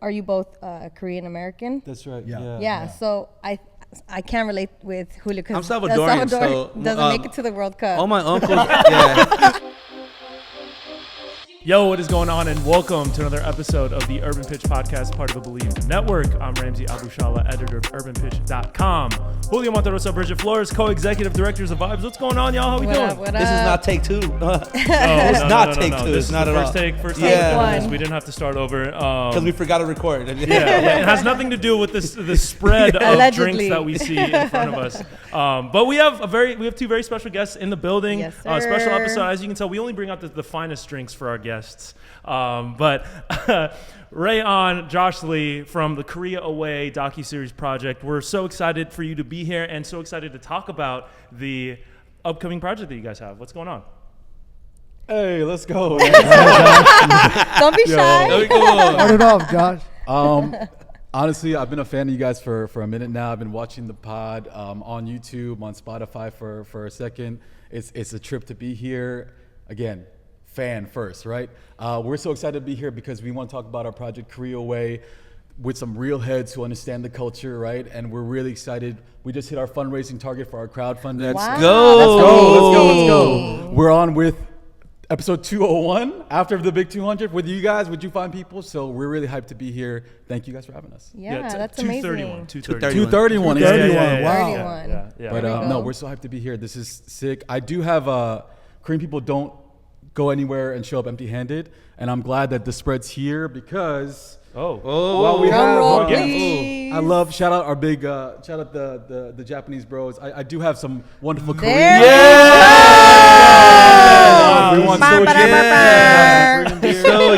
are you both Korean American? That's right. Yeah. So I can't relate with Julio because I'm Salvadorian, so doesn't make it to the World Cup. All my uncles, yeah. Yo, what is going on? And welcome to another episode of the Urban Pitch Podcast, part of the Believe Network. I'm Ramsey Abushala, editor of UrbanPitch.com. Julio Monterosa, Bridget Flores, co-executive directors of Vibes. What's going on, y'all? How we doing? This is not take two. It's not take two. This is not the at first all. take. First Yeah. time we're doing this. We didn't have to start over. Because we forgot to record. Yeah, it has nothing to do with the spread of Allegedly. drinks that we see in front of us. But we have two very special guests in the building. Yes, Special sir. episode. As you can tell, we only bring out the finest drinks for our guests. But Ray On, Josh Lee from the Korea Away docu-series project. We're so excited for you to be here and so excited to talk about the upcoming project that you guys have. What's going on? Hey, let's go. Don't be shy. Start it off, Josh. Honestly, I've been a fan of you guys for a minute now. I've been watching the pod on YouTube, on Spotify for a second. It's a trip to be here. Again, fan first, right? We're so excited to be here because we want to talk about our project Korea Way with some real heads who understand the culture, right? And we're really excited. We just hit our fundraising target for our crowdfunding. Wow. Let's go. We're on with episode 201 after the big 200 with you guys, with You Fine People. So we're really hyped to be here. Thank you guys for having us. Yeah, that's amazing. 231. Yeah. But no, we're so hyped to be here. This is sick. I do have Korean people don't go anywhere and show up empty-handed, and I'm glad that the spread's here because well, we have I love shout out the Japanese bros. I do have some wonderful Korean. Everyone's so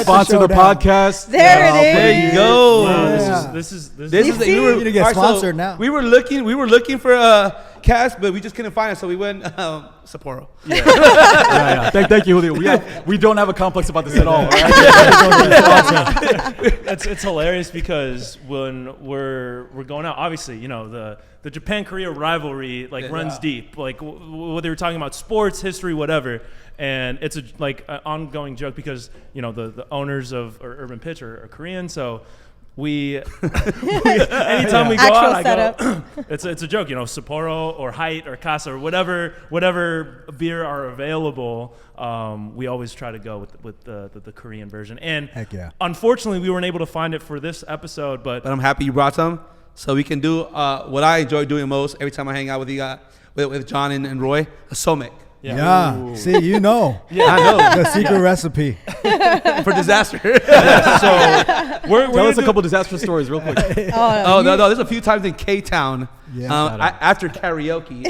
sponsor the podcast. There it is. There you go. Wow, this is we were gonna get sponsored now. We were looking for a cast, but we just couldn't find it, so we went Sapporo. Thank you, Julio. We don't have a complex about this at all. It's hilarious because when we're going out, obviously, you know, the Japan-Korea rivalry runs deep. Like whether you're talking about sports, history, whatever, and it's an ongoing joke because you know the owners of Urban Pitch are Korean, so. We anytime we go out, I go. It's a joke, you know, Sapporo or Height or Casa or whatever beer are available. We always try to go with the Korean version. And unfortunately, we weren't able to find it for this episode. But I'm happy you brought some, so we can do what I enjoy doing most every time I hang out with you guys, with John and Roy, a somaek. Yeah. See, you know. Yeah, I know. The secret recipe. For disaster. So tell us a couple disaster stories real quick. No. There's a few times in K-Town after karaoke.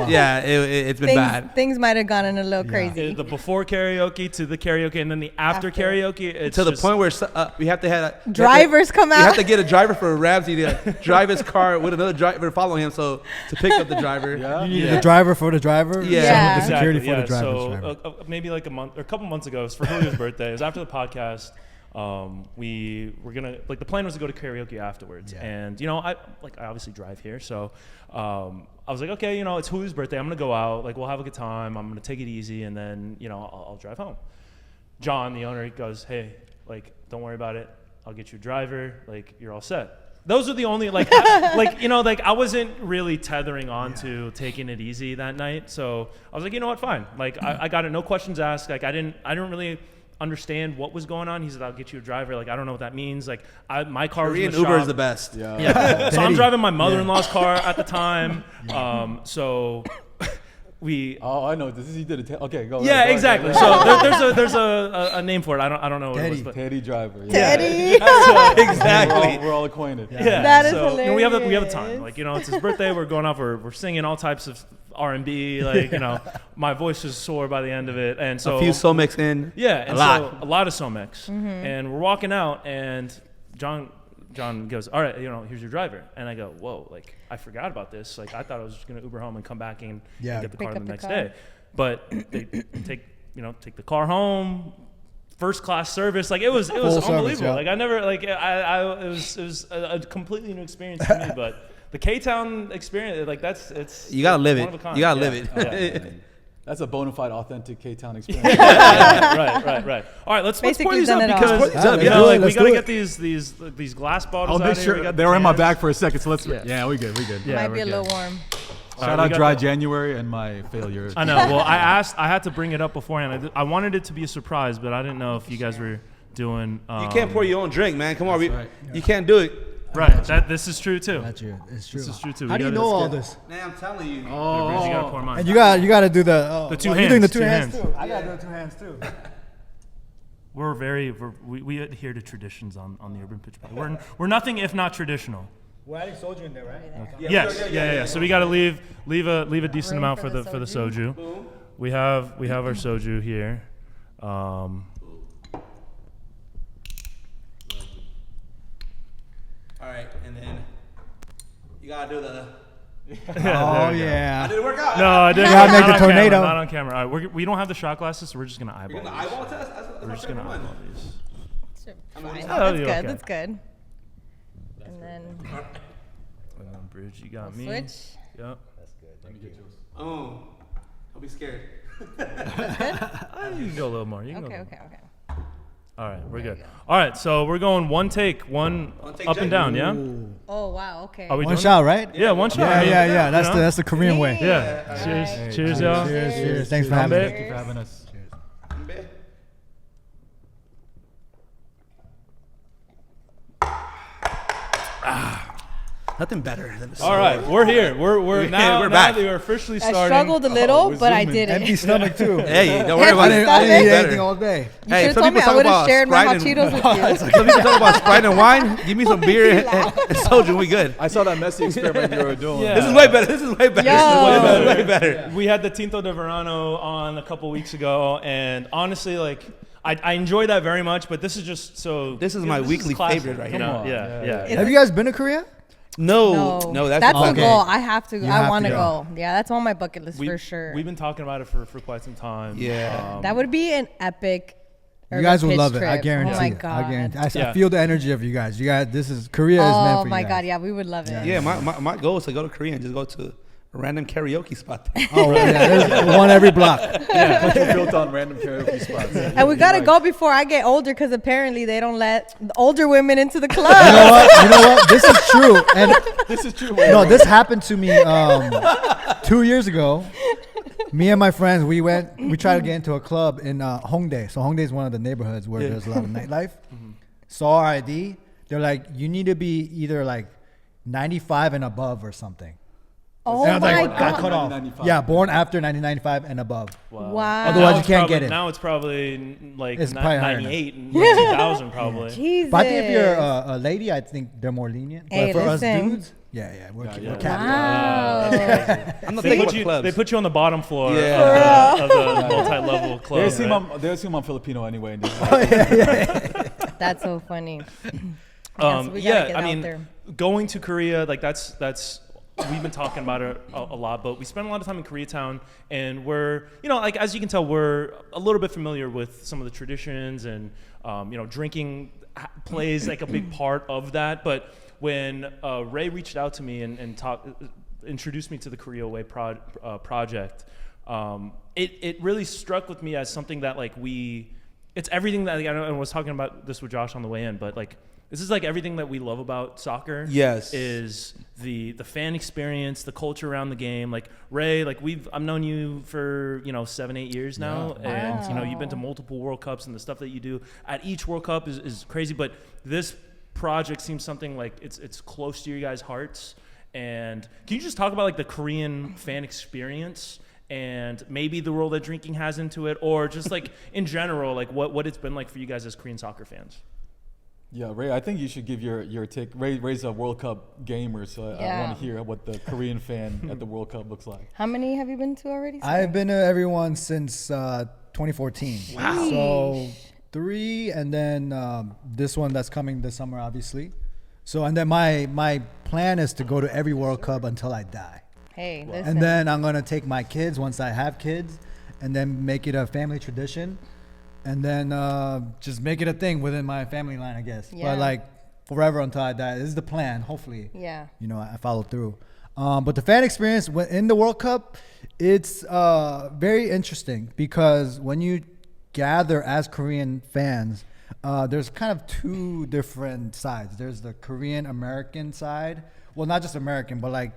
It's been bad. Things might have gone in a little crazy. The before karaoke to the karaoke and then the after karaoke. It's to the point where we have to have drivers come out. We have to get a driver for Ramsey to drive his car with another driver following him, so to pick up the driver. You need the driver for the driver. Yeah. The security for the driver. So maybe like a couple months ago, it was for Julio's birthday. It was after the podcast. We were gonna the plan was to go to karaoke afterwards, and you know I obviously drive here, so I was like, okay, you know, it's Julio's birthday. I'm gonna go out, we'll have a good time. I'm gonna take it easy, and then you know I'll drive home. John, the owner, goes, hey, don't worry about it. I'll get you a driver. You're all set. Those are the only I wasn't really tethering on to taking it easy that night, so I was like, you know what, fine. I got it, no questions asked. I didn't really understand what was going on. He said, I'll get you a driver. I don't know what that means. My car was in the Uber shop. is the best. Yeah. So I'm driving my mother-in-law's car at the time. So we. Oh, I know. He did it. Okay, go. Yeah, exactly. So there's a name for it. I don't know what it was. But Teddy driver. Teddy. Exactly. We're all acquainted. Yeah. That is hilarious. hilarious. You know, we have a time. It's his birthday. We're going off. We're singing all types of R&B. You know, my voice was sore by the end of it, and so a few somaeks in. Yeah, and a lot of somaeks, and we're walking out, and John goes, all right, you know, here's your driver, and I go, whoa, I forgot about this. I thought I was just gonna Uber home and come back and get the car the next day, but they take the car home. First class service, it was unbelievable. Service, yeah. I never it was a completely new experience to me. But the K-Town experience, you gotta live it. One of a kind. You gotta live it. That's a bona fide, authentic K-Town experience. Right. All right, let's pour Basically these up done it all. because Yeah, you know, like, we let's gotta do get these glass bottles. I'll make out sure here. they were in my cans. bag for a second, so let's. Yeah. Yeah, we good. Yeah, Might we're be a good. little warm. Shout we out got Dry the- January and my failure. I know. Well, I had to bring it up beforehand. I wanted it to be a surprise, but I didn't know if you guys were doing. You can't pour your own drink, man. Come on, right. you can't do it. Right. This is true too. That's true. It's true. This is true too. How We do you gotta- know all this? Man, I'm telling you. You gotta pour mine. And you got to do the. The two You're doing the hands, 2 two hands, hands. too. I got to do the 2 hands too. We adhere to traditions on the Urban Pitch Pod. We're nothing if not traditional. We're adding soju in there, right? Yes. So we got to leave a decent Room amount for for the the soju. We have our soju here. All right, and then you gotta do the. Oh yeah. Did it work out? No, I didn't. gotta make Not the on camera, tornado. Not on camera. All right, we don't have the shot glasses, so we're just gonna eyeball. You're gonna these. eyeball test? That's We're my just gonna favorite eyeball one. these. Fine. Oh, That's you're good. okay. That's good. And then Bridge, you got me. switch. Yep. Oh, I'll be scared. You can go a little more. You can Okay. go. Okay. Okay. All right, we're good. All right, so we're going one take, one take, up and Jake. down. Yeah. Oh wow. Okay. Are we One doing shot, right? it? Yeah, one shot. Yeah. That's You know? the Korean way. Yeah. Cheers. Cheers, y'all. Cheers. Thanks for having me. Thank you for having us. Nothing better than the All right, we're here. We're now we're back. that we're officially I starting. struggled a little, we're but I zooming. did Empty it. stomach too. Hey, don't worry about I it. didn't eat Better. anything all day. You Hey, should have some told me. people I talk would have about shared my hot Sprite Cheetos with you. Some people talk about Sprite and wine. Give me some beer and soju. We good. I saw that messy experiment you were doing. Yeah. This is way better. This is way better. Yo. This is way better. We had the Tinto de Verano on a couple weeks ago, and honestly, like I enjoy that very much. But this is just so. This is my weekly classic, favorite right you here. know? on. Yeah. It's Have you guys been to Korea? No, that's a okay. goal. I have to. You I have want to to go. Yeah, that's on my bucket list We- for sure. We've been talking about it for quite some time. Yeah. That would be an epic. You guys urban will pitch love it. I trip. guarantee Oh my it. god. I guarantee. I Yeah. feel the energy of you guys. You guys, this is Korea is meant Oh for my you guys. god. Yeah, we would love it. Yeah, my goal is to go to Korea and just go to a random karaoke spot. Oh yeah, there's one every block. Built on random karaoke spots. And we gotta go before I get older, because apparently they don't let the older women into the club. You know what? You know what? This is true. And This is true. no, this happened to me 2 years ago. Me and my friends, we tried to get into a club in Hongdae. So Hongdae is one of the neighborhoods where there's a lot of nightlife. Saw our ID. They're like, you need to be either like 95 and above or something. Oh And I was my like, got god. cut off. 1995. Yeah, born after 1995 and above. Wow. Otherwise, Now you it's can't probably- get in. Now it's probably like It's probably higher 98 and 2000 probably. Jesus. But I think if you're a lady, I think they're more lenient. Hey, but for listen. us dudes, we're yeah. capped. Wow. I'm not They thinking put, about you, clubs. they put you on the bottom floor Yeah. of the multi-level club. They assume right? they assume I'm Filipino anyway. That's so funny. So we gotta get I out mean, there. going to Korea, like that's we've been talking about it a lot, but we spend a lot of time in Koreatown, and we're, you know, like as you can tell, we're a little bit familiar with some of the traditions, and you know, drinking plays like a big part of that. But when Ray reached out to me and introduced me to the Korea Way project, it really struck with me as something that like it's everything that, I was talking about this with Josh on the way in, but like this is like everything that we love about soccer. Yes. Is the fan experience, the culture around the game. Like Ray, like I've known you for 7-8 years now, Yeah. and you've been to multiple World Cups, and the stuff that you do at each World Cup is crazy. But this project seems something like it's close to your guys' hearts. And can you just talk about like the Korean fan experience and maybe the role that drinking has into it, or just like in general, like what it's been like for you guys as Korean soccer fans? Yeah, Ray, I think you should give your take. Ray's a World Cup gamer, so I want to hear what the Korean fan at the World Cup looks like. How many have you been to already? I've been to everyone since 2014. Wow. So 3, and then this one that's coming this summer, obviously. So, and then my plan is to go to every World Cup until I die. Hey, listen. And then I'm going to take my kids once I have kids, and then make it a family tradition. And then just make it a thing within my family line, I guess. Yeah. But like forever until I die. This is the plan, hopefully. Yeah. I follow through. But the fan experience in the World Cup, it's very interesting because when you gather as Korean fans, there's kind of two different sides. There's the Korean American side. Well, not just American, but like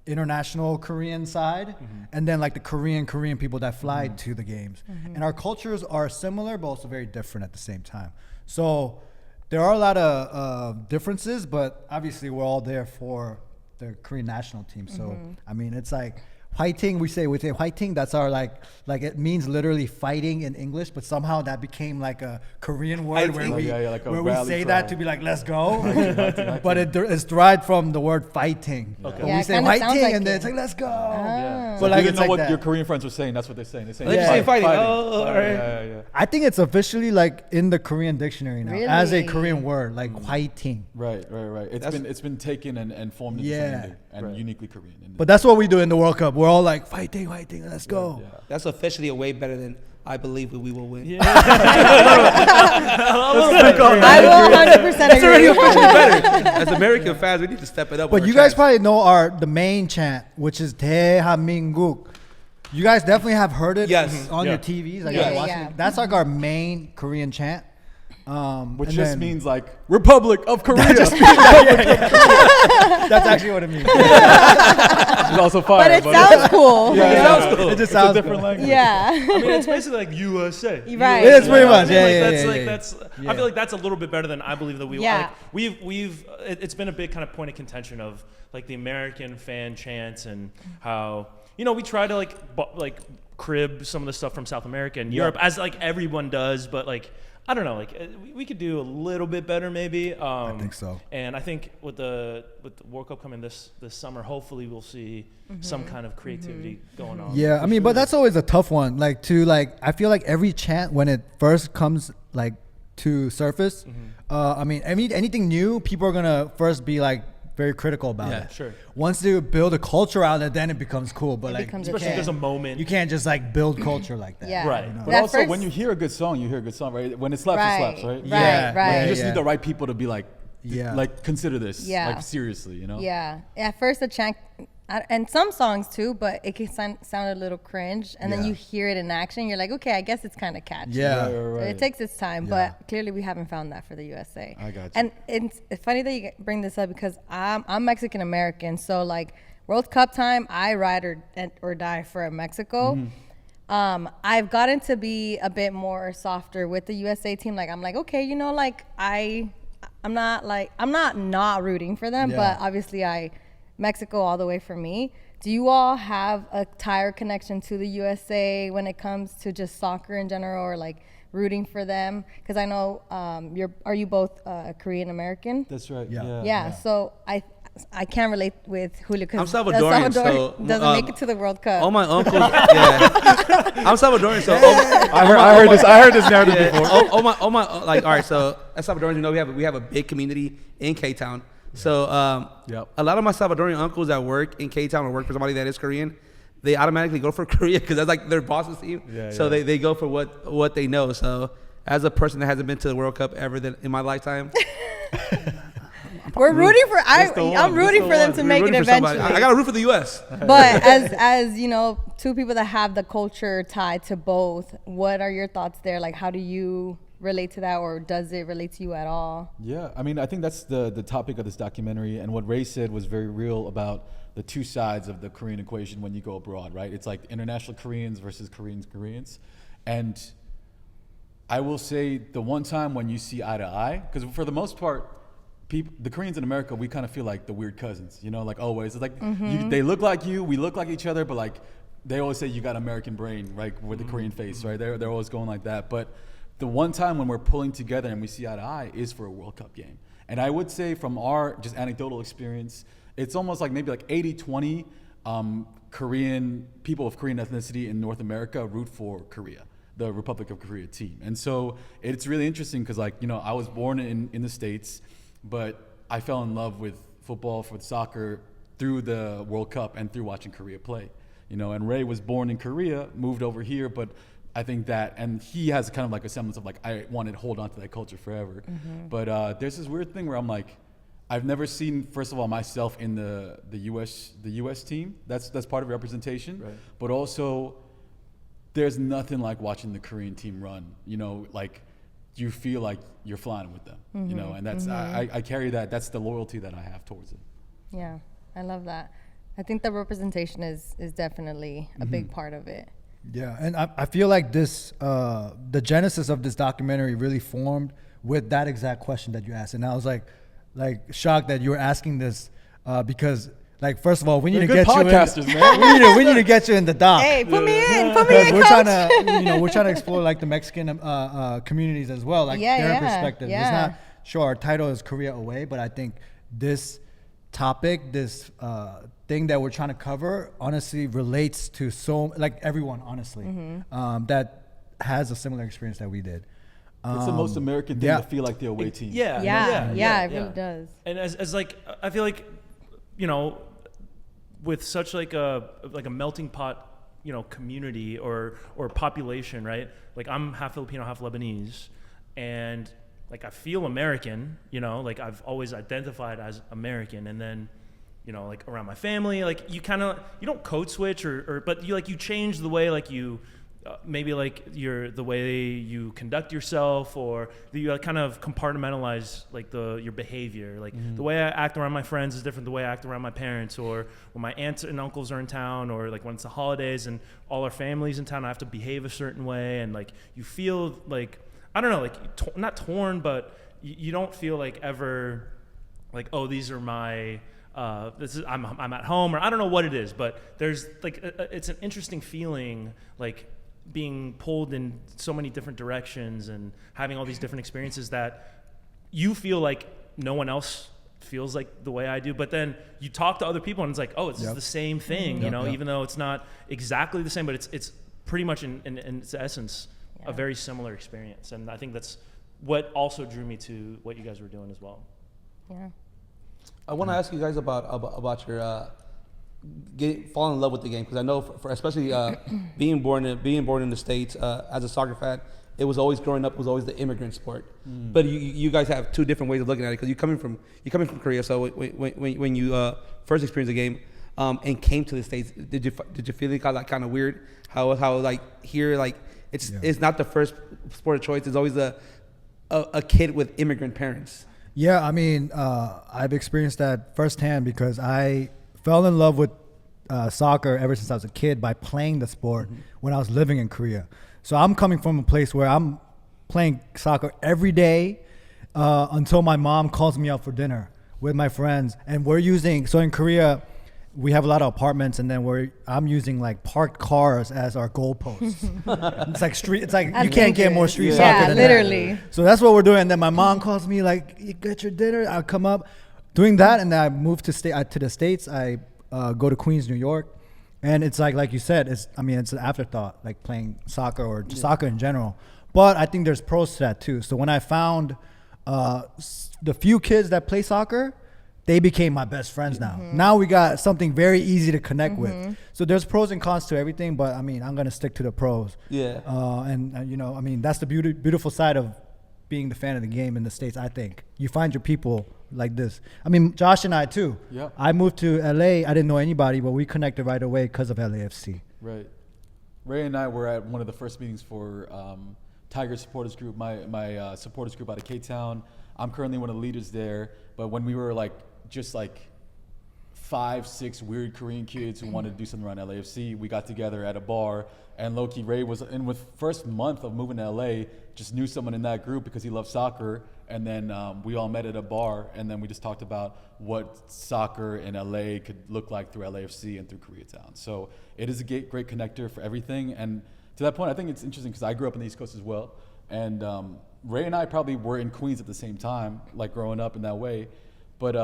international Korean side, and then like the Korean people that fly to the games. And our cultures are similar, but also very different at the same time. So there are a lot of differences, but obviously we're all there for the Korean national team. So I mean, it's like fighting. We say fighting. That's our like it means literally fighting in English, but somehow that became like a Korean word where we say that to be like let's go. But it's derived from the word fighting. Okay. But we say fighting, like and then it's like let's go. Yeah. But So like you it's know like what that. your Korean friends are saying. That's what they're saying. They're saying, They're saying fighting. Oh, all right. Yeah. I think it's officially like in the Korean dictionary now as a Really? Korean word, like fighting. Right. It's been taken and formed into something and uniquely Korean. But that's what we do in the World Cup. We're all like fighting, let's go. Yeah. That's officially a way better than I believe we will win. I will 100% That's already agree. officially better. As American fans, we need to step it up. But with you our guys chants. probably know the main chant, which is 대한민국. You guys definitely have heard it Yes. on Yeah. your TVs. Like Yeah, you're watching yeah. it. That's like our main Korean chant. Which and just then- means like Republic of Korea. that's actually what it means. It's also fire. But it sounds cool. Yeah, It yeah. sounds cool. It just It's a sounds different cool. language. Yeah. I mean, it's basically like USA. Right. It is pretty I much. mean, Yeah, like, yeah, that's yeah, like yeah. that's. Yeah. I feel like that's a little bit better than I believe that we. Yeah. Like, it's been a big kind of point of contention of like the American fan chants and how we try to like crib some of the stuff from South America and Europe as like everyone does, but like I don't know, like we could do a little bit better maybe. I think so. And I think with the World Cup coming this summer, hopefully we'll see some kind of creativity going on. Yeah, I mean, but that's always a tough one. Like I feel like every chant when it first comes like to surface, I mean, anything new, people are gonna first be like very critical about Yeah, it. sure. Once you build a culture out of it, then it becomes cool. But like, becomes a Especially if there's a moment. you can't just like build culture like that. Yeah. Right. You know? But That also, first- when you hear a good song, right? When it slaps, Right. it slaps, right? Yeah. Right. You just Yeah. need the right people to be like, Yeah. like consider this, Yeah. like seriously, you know? Yeah. At first, the chant, and some songs too, but it can sound a little cringe. And then Yeah. you hear it in action, you're like, okay, I guess it's kind of catchy. Yeah. So it takes its time, Yeah. but clearly we haven't found that for the USA. I got you. And it's funny that you bring this up because I'm Mexican American, so like World Cup time, I ride or die for Mexico. I've gotten to be a bit more softer with the USA team. Like I'm like, okay, like I'm not rooting for them, Yeah. but obviously Mexico all the way for me. Do you all have a tie or connection to the USA when it comes to just soccer in general, or like rooting for them? Because I know are you both Korean American? That's right. Yeah. Yeah. So I can't relate with Julio because I'm Salvadorian, so, doesn't make it to the World Cup. All my uncles, I'm Salvadorian, so I heard this narrative before. all my like, all right, so as Salvadorians, we have a big community in K-Town. So Yep. a lot of my Salvadorian uncles that work in K-Town or work for somebody that is Korean, they automatically go for Korea because that's like their boss's team. Yeah, so yeah. they go for what they know. So as a person that hasn't been to the World Cup ever in my lifetime, We're rooting for. the one, I'm rooting that's for the them one. to we're make it rooting for somebody. eventually. I got to root for the U.S. But as two people that have the culture tied to both, what are your thoughts there? Like, how do you relate to that, or does it relate to you at all? Yeah, I mean, I think that's the topic of this documentary, and what Ray said was very real about the two sides of the Korean equation when you go abroad, right? It's like international Koreans versus Koreans. And I will say the one time when you see eye to eye, because for the most part, the Koreans in America, we kind of feel like the weird cousins, like always. It's like they look like you, we look like each other, but like they always say you got American brain, right, with the Korean face, right? They're always going like that. But the one time when we're pulling together and we see eye to eye is for a World Cup game. And I would say from our just anecdotal experience, it's almost like maybe like 80-20 Korean people of Korean ethnicity in North America root for Korea, the Republic of Korea team. And so it's really interesting because I was born in the States, but I fell in love with football, with soccer through the World Cup and through watching Korea play. And Ray was born in Korea, moved over here, but I think that, and he has kind of like a semblance of like, I wanted to hold on to that culture forever. But there's this weird thing where I'm like, I've never seen, first of all, myself in the US team. That's part of representation. Right. But also, there's nothing like watching the Korean team run. You know, like you feel like you're flying with them. You know, and that's I carry that. That's the loyalty that I have towards it. Yeah, I love that. I think the representation is definitely a big part of it. Yeah, and I feel like this, the genesis of this documentary really formed with that exact question that you asked. And I was like shocked that you were asking this because, like, first of all, we need to get podcasters, you in, man. we need to get you in the doc. Hey, put me in, We're coach. trying to, we're trying to explore like the Mexican communities as well, like their perspective. Yeah. It's not sure our title is Korea Away, but I think this topic, this thing that we're trying to cover, honestly relates to like everyone, honestly, that has a similar experience that we did. It's the most American thing to feel like the away team. It really does. And as like, I feel like, you know, with such like a melting pot, you know, community or population, right? Like I'm half Filipino, half Lebanese, and like I feel American, you know, like I've always identified as American, and then, you know, like around my family, like you don't code switch but you change the way like you maybe like the way you conduct yourself, or you kind of compartmentalize like your behavior. Like the way I act around my friends is different than the way I act around my parents, or when my aunts and uncles are in town, or like when it's the holidays and all our families in town, I have to behave a certain way. And like you feel like, I don't know, like not torn, but you don't feel like ever like, oh, these are my I'm at home, or I don't know what it is, but there's like it's an interesting feeling, like being pulled in so many different directions and having all these different experiences that you feel like no one else feels like the way I do, but then you talk to other people and it's like, oh, it's the same thing, you know, even though it's not exactly the same, but it's pretty much in its essence a very similar experience. And I think that's what also drew me to what you guys were doing as well. Yeah. I want to ask you guys about your falling in love with the game, because I know for especially being born in the States as a soccer fan, it was always growing up was always the immigrant sport. But you guys have two different ways of looking at it, because you're coming from Korea. So when you first experienced the game and came to the States, did you feel it got like kind of weird how like here, like it's not the first sport of choice, it's always a kid with immigrant parents? Yeah, I mean, I've experienced that firsthand because I fell in love with soccer ever since I was a kid by playing the sport when I was living in Korea. So I'm coming from a place where I'm playing soccer every day until my mom calls me out for dinner with my friends. And so in Korea, we have a lot of apartments, and then I'm using like parked cars as our goalposts. It's like you can't get more street soccer than literally. that. So that's what we're doing. And then my mom calls me like, you get your dinner. I'll come up doing that. And then I moved to the States. I go to Queens, New York. And it's like you said, it's an afterthought, like playing soccer or just soccer in general. But I think there's pros to that too. So when I found the few kids that play soccer, they became my best friends now. Now we got something very easy to connect with. So there's pros and cons to everything, but I mean, I'm going to stick to the pros. Yeah. And you know, I mean, that's the beautiful side of being the fan of the game in the States, I think. You find your people like this. I mean, Josh and I too. Yeah. I moved to LA. I didn't know anybody, but we connected right away because of LAFC. Right. Ray and I were at one of the first meetings for Tiger Supporters Group, my supporters group out of K-Town. I'm currently one of the leaders there, but when we were just 5-6 weird Korean kids who wanted to do something around LAFC, we got together at a bar, and low-key Ray was in with first month of moving to LA, just knew someone in that group because he loved soccer, and then we all met at a bar, and then we just talked about what soccer in LA could look like through LAFC and through Koreatown. So it is a great connector for everything, and to that point, I think it's interesting because I grew up on the East Coast as well, and Ray and I probably were in Queens at the same time, like growing up in that way. But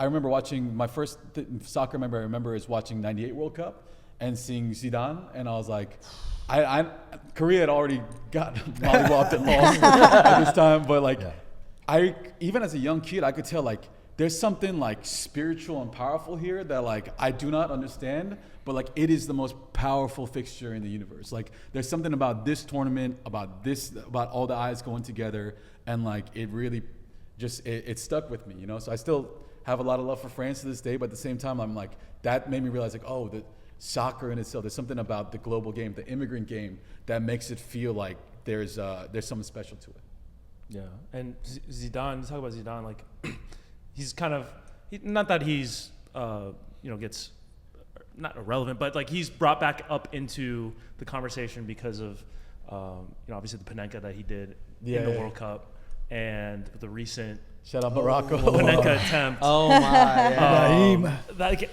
I remember watching my first soccer memory I remember is watching '98 World Cup and seeing Zidane, and I was like, Korea had already got mollywopped and lost at this time, but I even as a young kid I could tell there's something spiritual and powerful here that I do not understand, but it is the most powerful fixture in the universe. There's something about this tournament, about all the eyes going together, and it really just it stuck with me, you know. So I still have a lot of love for France to this day, but at the same time, I'm like, that made me realize like, oh, the soccer in itself, there's something about the global game, the immigrant game, that makes it feel like there's something special to it. Yeah, and Zidane, talk about Zidane, like he's kind of, not that he's, gets not irrelevant, but like he's brought back up into the conversation because of, obviously the Panenka that he did in the World Cup, and the recent shout out Morocco Panenka attempt. Oh my! Like,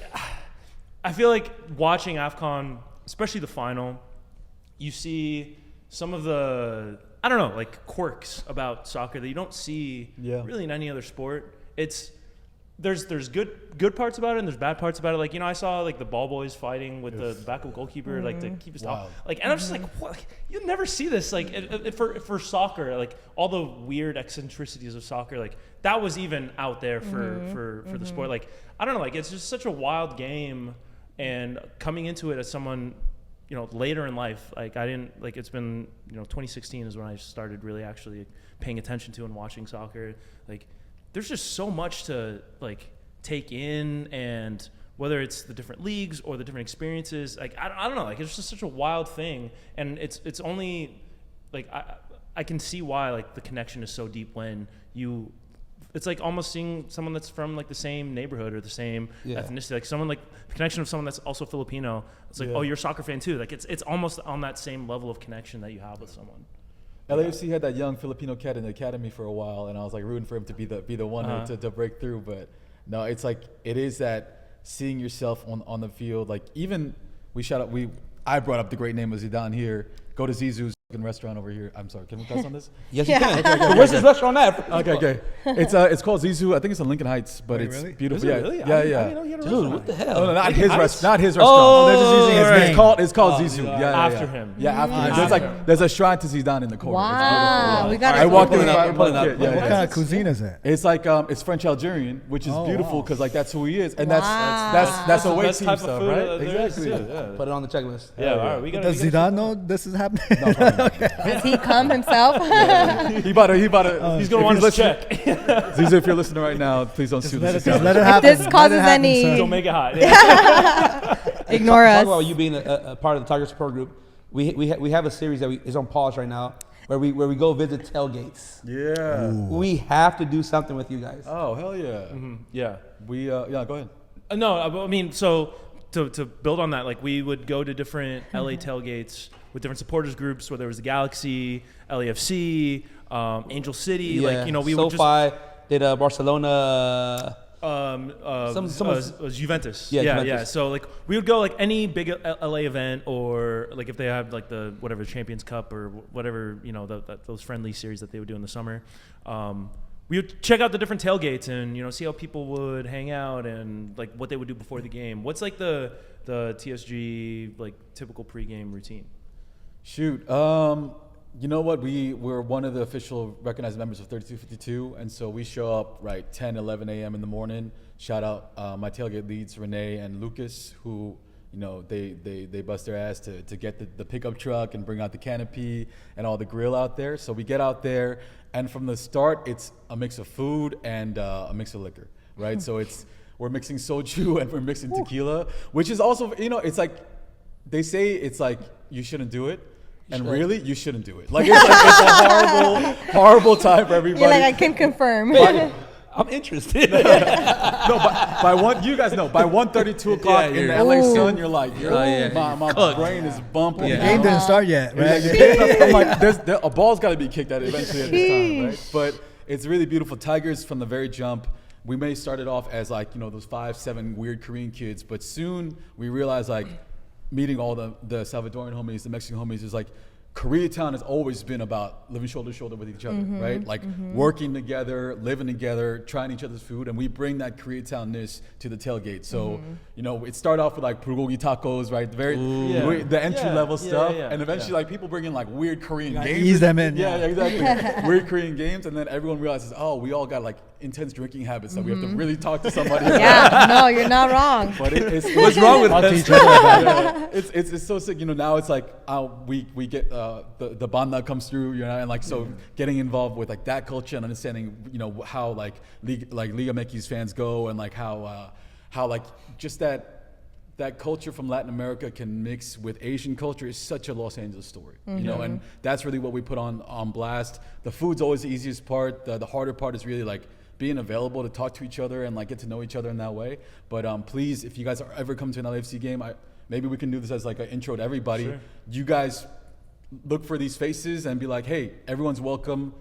I feel like watching AFCON, especially the final, you see some of the, I don't know, like quirks about soccer that you don't see really in any other sport. There's good parts about it and there's bad parts about it. Like, I saw like the ball boys fighting with the backup goalkeeper, like to keep his top. Like, and I'm just like, what? Like, you never see this. Like, for soccer, like all the weird eccentricities of soccer, like that was even out there for the sport. Like, I don't know, like it's just such a wild game. And coming into it as someone, later in life, like I didn't, like it's been, 2016 is when I started really actually paying attention to and watching soccer. Like, there's just so much to like take in, and whether it's the different leagues or the different experiences, like I don't know, like it's just such a wild thing, and it's only like I can see why like the connection is so deep when it's like almost seeing someone that's from like the same neighborhood or the same ethnicity, like someone like the connection of someone that's also Filipino. It's like, oh, you're a soccer fan too. Like it's almost on that same level of connection that you have with someone. LAFC had that young Filipino cat in the academy for a while, and I was like rooting for him to be the one to break through. But no, it's like it is that seeing yourself on the field. Like even I brought up the great name of Zidane here. Go to Zizou's restaurant over here. I'm sorry, can we cuss on this? Yes, you can. Okay. Where's this restaurant at? Okay. It's called Zizou. I think it's in Lincoln Heights, but it's really? beautiful. Is it really? Yeah. I didn't know he had a restaurant. What the hell? No, not his restaurant. Oh, they're just using his name. It's called Zizou. After him. Yeah, after him. There's a shrine to Zidane in the corner. Wow, we got. I walked in. What What kind of cuisine is it? It's like it's French Algerian, which is beautiful because like that's who he is, and Wow. that's away best team type of stuff, food right? that there is, Exactly. yeah. Put it on the checklist. Yeah, all right. Does Zidane know this is happening? Does he come himself? He bought a. He's gonna want his check. Zizu, if you're listening right now, please don't sue Let us. it happen. This causes any- sir. Don't make it hot. Yeah. Ignore Talk us. about you being a part of the Tiger Support Group. We have a series that is on pause right now where we go visit tailgates. Yeah. We have to do something with you guys. Oh hell yeah. Yeah. We go ahead. No, I mean, so to build on that, like we would go to different LA tailgates with different supporters groups, whether it was the Galaxy, LAFC, Angel City, like we would just SoFi did Barcelona. Juventus. Yeah, Yeah. Juventus. So like we would go like any big LA event, or like if they have like the whatever Champions Cup or whatever, those friendly series that they would do in the summer. We would check out the different tailgates and see how people would hang out and like what they would do before the game. What's like the TSG like typical pregame routine? Shoot. You know what? We're one of the official recognized members of 3252, and so we show up 10, 11 a.m. in the morning. Shout out my tailgate leads, Renee and Lucas, who they bust their ass to get the pickup truck and bring out the canopy and all the grill out there. So we get out there, and from the start, it's a mix of food and a mix of liquor, right? So we're mixing soju and we're mixing tequila, which is also it's like they say it's like you shouldn't do it. And really, you shouldn't do it. Like it's a horrible time for everybody. You're like, I can confirm. I'm interested. No, by 1:30, 2 o'clock in the LA sun, you're like, my brain is bumping. The game didn't start yet, right? I'm like, a ball's got to be kicked at it eventually at this time, right? But it's really beautiful. Tigers from the very jump. We may start it off as like those 5-7 weird Korean kids, but soon we realize like meeting all the Salvadorian homies, the Mexican homies, is like Koreatown has always been about living shoulder to shoulder with each other, right? Like working together, living together, trying each other's food, and we bring that Koreatownness to the tailgate. So, it started off with like bulgogi tacos, right? The entry level stuff, and eventually like people bring in like weird Korean games. Ease them in. Yeah, exactly. Weird Korean games, and then everyone realizes, oh, we all got like intense drinking habits that we have to really talk to somebody about. Yeah, no, you're not wrong. But it's What's wrong with Talk to us? each other about it. it's so sick. Now it's like we get the bond that comes through, you know, and like so getting involved with like that culture and understanding, you know, how like Liga MX fans go and like how like just that culture from Latin America can mix with Asian culture is such a Los Angeles story, you know, and that's really what we put on blast. The food's always the easiest part. The harder part is really like being available to talk to each other and like get to know each other in that way. But please, if you guys are ever come to an LAFC game, maybe we can do this as like an intro to everybody. Sure. You guys look for these faces and be like, hey, everyone's welcome.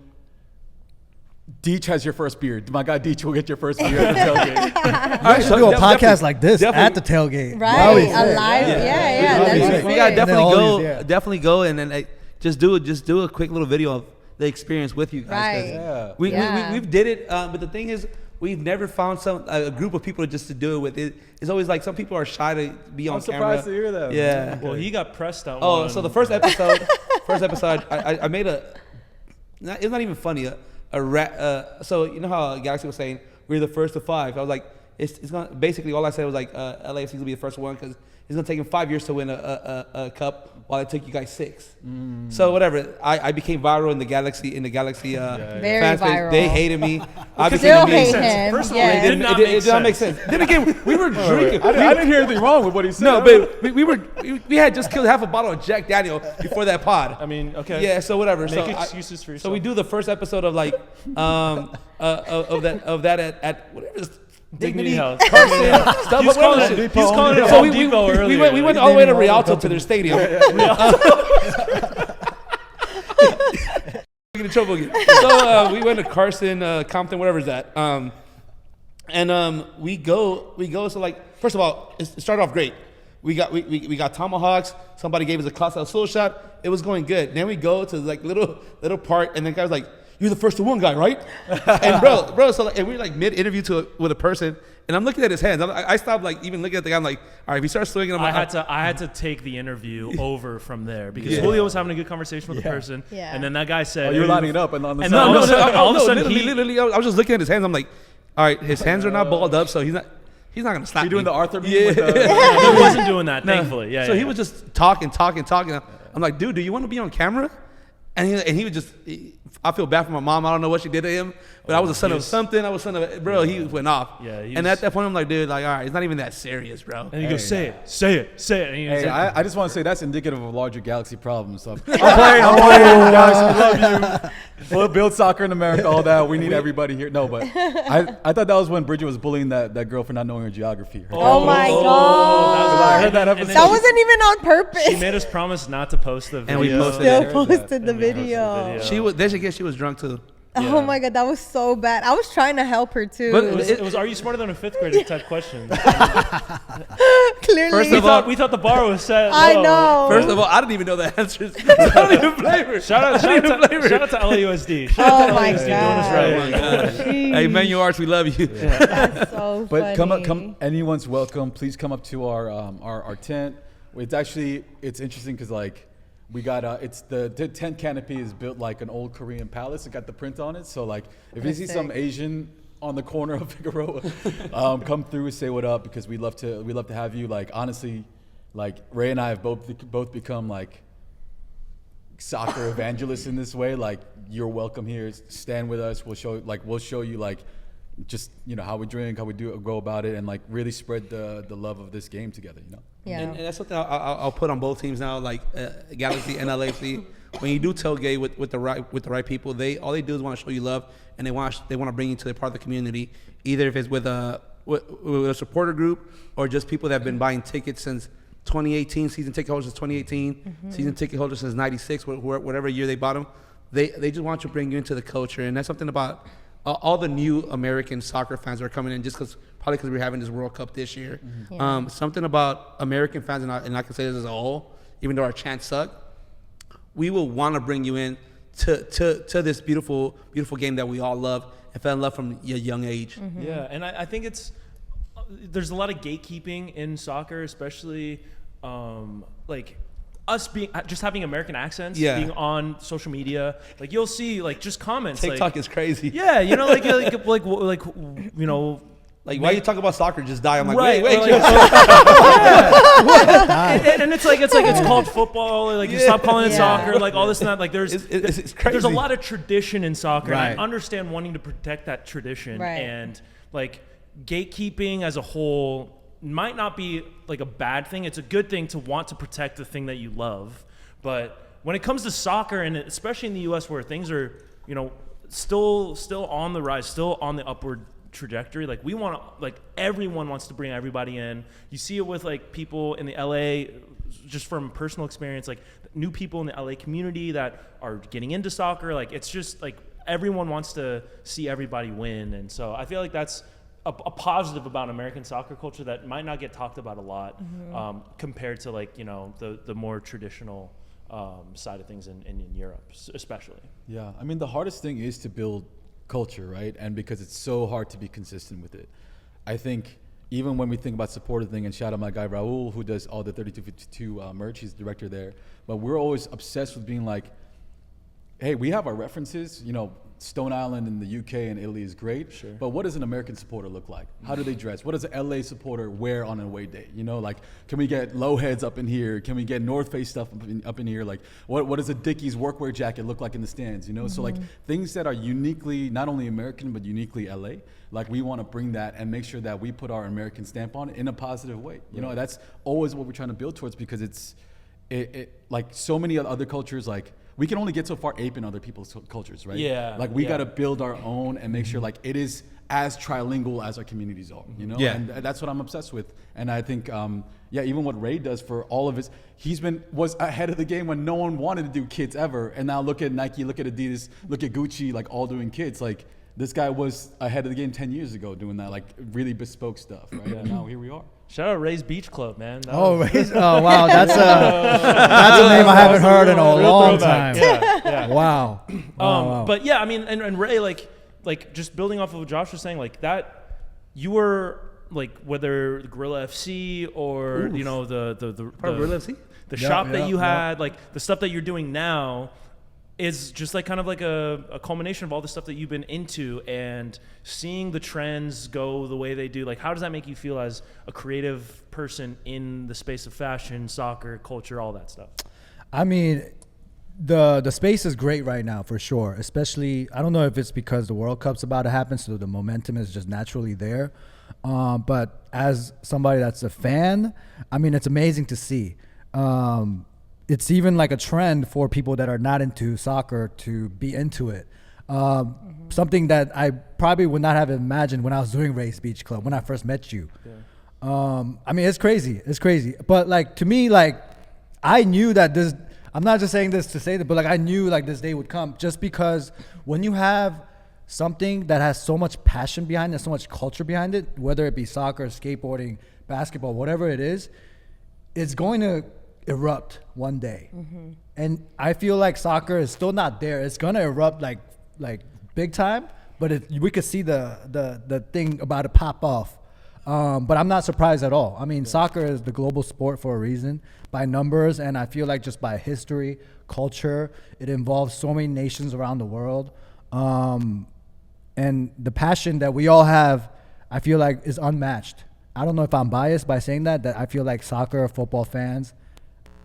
Deech has your first beer. My guy Deech will get your first beer at the tailgate. I should do a podcast like this at the tailgate. Right, a live, yeah. We gotta definitely go and then just do a quick little video of the experience with you guys. Right. We've did it, but the thing is, we've never found a group of people just to do it with. It's always like some people are shy to be on camera. I'm surprised to hear that. Yeah. Man. Well, he got pressed on. Oh, so the first episode, I made it's not even funny. So you know how Galaxy was saying we're the first to 5. I was like, it's gonna basically all I said was like LAFC is gonna be the first one because it's gonna take him 5 years to win a cup while it took you guys 6. So whatever, I became viral in the Galaxy Very fans viral. They hated me. I still hate him. First of all, it did not make sense. Then again, we were drinking. I didn't hear anything wrong with what he said. No, but we had just killed half a bottle of Jack Daniel before that pod. I mean, okay. Yeah, so whatever. Make excuses for yourself. So we do the first episode of like of that at whatever. Dignity House. Stuff. He's calling it So Home Depot earlier. we went all the way to Rialto to their stadium. Get in trouble again. So we went to Carson, Compton, whatever it's at. And we go. So like, first of all, it started off great. We got tomahawks. Somebody gave us a Clase del Sol shot. It was going good. Then we go to like little part, and the guy was like, "You're the first to one guy, right?" And bro, so like, and we're like mid interview with a person, and I'm looking at his hands. I stopped like even looking at the guy. I'm like, all right, if he starts swinging, I had to take the interview over from there because Julio was having a good conversation with the person, and then that guy said, "You're lining it up," and on the side, all of a sudden, literally, I was just looking at his hands. I'm like, all right, his hands are not balled up, so he's not gonna slap me. You doing the Arthur meme? Yeah. With the, he wasn't doing that, thankfully. Yeah. So he was just talking. I'm like, dude, do you want to be on camera? And he would just, I feel bad for my mom. I don't know what she did to him, but I was a son of something. I was son of, bro, he went off. Yeah. And at that point, I'm like, dude, like, all right, it's not even that serious, bro. And he goes, say it. And he hey, I just want to say that's indicative of a larger Galaxy problem. So I'm playing, Galaxy, we love you. We'll build soccer in America, all that. We need everybody here. No, but I thought that was when Bridget was bullying that girl for not knowing her geography. Oh my God. I heard that episode. That wasn't even on purpose. She made us promise not to post the video. And we posted Still posted the video. She was drunk too. Yeah. Oh my God, that was so bad. I was trying to help her too. But it was are you smarter than a 5th grader type question. Clearly. First of all, we thought the bar was set low. I know. First of all, I didn't even know the answers. I don't even blame her. Shout out to LAUSD. Shout out to LAUSD doing us right. Oh my God. Hey, Emanuel Arts, we love you. That's so But funny. come, anyone's welcome. Please come up to our tent. It's interesting because like we got it's the tent canopy is built like an old Korean palace. It got the print on it. So like if you see some Asian on the corner of Figueroa, come through and say what up because we love to have you. Like honestly, like Ray and I have both become like soccer evangelists in this way. Like you're welcome here. Stand with us. We'll show you like just how we drink, how we go about it, and like really spread the love of this game together. Yeah. And that's something I'll put on both teams now, like Galaxy and LAFC. When you do tailgate with the right people, all they do is want to show you love, and they want to bring you to the part of the community, either if it's with a supporter group or just people that have been buying tickets since 2018, season ticket holders since 2018, season ticket holders since 96, whatever year they bought them. They just want to bring you into the culture, and that's something about all the new American soccer fans that are coming in probably because we're having this World Cup this year. Yeah. Something about American fans, and I can say this as a whole, even though our chants suck, we will want to bring you in to this beautiful, beautiful game that we all love and fell in love from a young age. Mm-hmm. Yeah, and I think there's a lot of gatekeeping in soccer, especially like us just having American accents, being on social media, like you'll see like just comments. TikTok is crazy. Yeah, Like, why you talk about soccer? Just die. I'm like, Right, wait. or like- and it's called football. Or like you stop calling it soccer. Like all this and that. Like there's it's crazy. there's a lot of tradition in soccer. Right. And I understand wanting to protect that tradition. Right. And like gatekeeping as a whole might not be like a bad thing. It's a good thing to want to protect the thing that you love. But when it comes to soccer, and especially in the U.S. where things are, still on the rise, still on the upward trajectory, like we want to, like everyone wants to bring everybody in. You see it with like people in the LA, just from personal experience, like new people in the LA community that are getting into soccer. Like it's just like everyone wants to see everybody win, and so I feel like that's a positive about American soccer culture that might not get talked about a lot compared to like the more traditional side of things in Europe, especially. Yeah, I mean the hardest thing is to build culture, right? And because it's so hard to be consistent with it. I think even when we think about supporter thing, and shout out my guy Raul who does all the 3252 merch, he's the director there, but we're always obsessed with being like, hey, we have our references, Stone Island in the UK and Italy is great, sure, but what does an American supporter look like? How do they dress? What does an LA supporter wear on an away day? Like, can we get low heads up in here? Can we get North Face stuff up in here? Like, what does a Dickies workwear jacket look like in the stands? So like things that are uniquely not only American but uniquely LA. Like we want to bring that and make sure that we put our American stamp on it in a positive way. That's always what we're trying to build towards, because it's like so many other cultures, like we can only get so far aping other people's cultures, right? Yeah. Like we got to build our own and make sure like it is as trilingual as our communities are, Yeah. And that's what I'm obsessed with. And I think, even what Ray does for all of his, was ahead of the game when no one wanted to do kids ever. And now look at Nike, look at Adidas, look at Gucci, like all doing kids. Like this guy was ahead of the game 10 years ago doing that, like really bespoke stuff, right? And now here we are. Shout out Ray's Beach Club, man. Ray's. Oh, wow. That's a name I haven't heard in a long time. Yeah. Wow. Wow. But yeah, I mean, and Ray, like just building off of what Josh was saying, like that, you were like whether Gorilla FC or the shop that you had, like the stuff that you're doing now is just like kind of like a culmination of all the stuff that you've been into, and seeing the trends go the way they do. Like, how does that make you feel as a creative person in the space of fashion, soccer, culture, all that stuff? I mean, the space is great right now for sure. Especially, I don't know if it's because the World Cup's about to happen, so the momentum is just naturally there. But as somebody that's a fan, I mean, it's amazing to see. It's even like a trend for people that are not into soccer to be into it. Something that I probably would not have imagined when I was doing Ray's Beach Club, when I first met you. Yeah. I mean, it's crazy. It's crazy. But like, to me, like, I knew that this, I'm not just saying this to say that, but like, I knew like this day would come, just because when you have something that has so much passion behind it, so much culture behind it, whether it be soccer, skateboarding, basketball, whatever it is, it's going to erupt one day. And I feel like soccer is still not there. It's gonna erupt like big time, but we could see the thing about to pop off. But I'm not surprised at all. I mean, soccer is the global sport for a reason, by numbers, and I feel like just by history, culture, it involves so many nations around the world. And the passion that we all have, I feel like is unmatched. I don't know if I'm biased by saying that I feel like soccer, football fans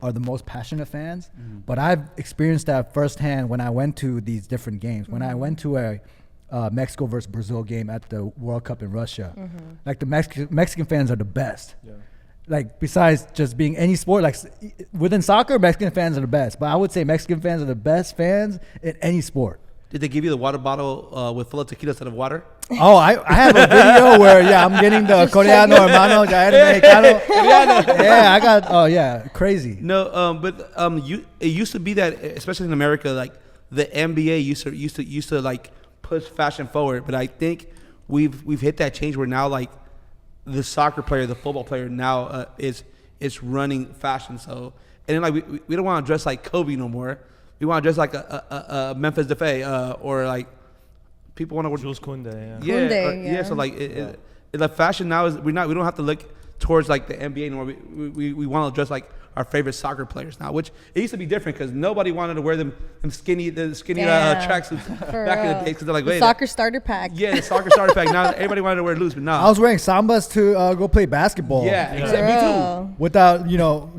are the most passionate fans, but I've experienced that firsthand when I went to these different games. When I went to a Mexico versus Brazil game at the World Cup in Russia, like the Mexican fans are the best. Yeah. Like besides just being any sport, like within soccer, Mexican fans are the best. But I would say Mexican fans are the best fans in any sport. Did they give you the water bottle with full of tequila instead of water? Oh, I have a video where, I'm getting the Coreano hermano, Yeah, I got, crazy. No, but it used to be that, especially in America, like the NBA used to like push fashion forward. But I think we've hit that change where now like the soccer player, the football player now is running fashion. So, and then like we don't want to dress like Kobe no more. We want to dress like a Memphis Depay or like people want to wear Jules Koundé. Yeah. So like the fashion now is we don't have to look towards like the NBA anymore. We want to dress like our favorite soccer players now, which it used to be different because nobody wanted to wear the skinny tracksuits back in the day because they're like, wait, soccer starter pack. Yeah, the soccer starter pack. Now everybody wanted to wear loose, but now I was wearing Sambas to go play basketball. Yeah, exactly. Me too. Without,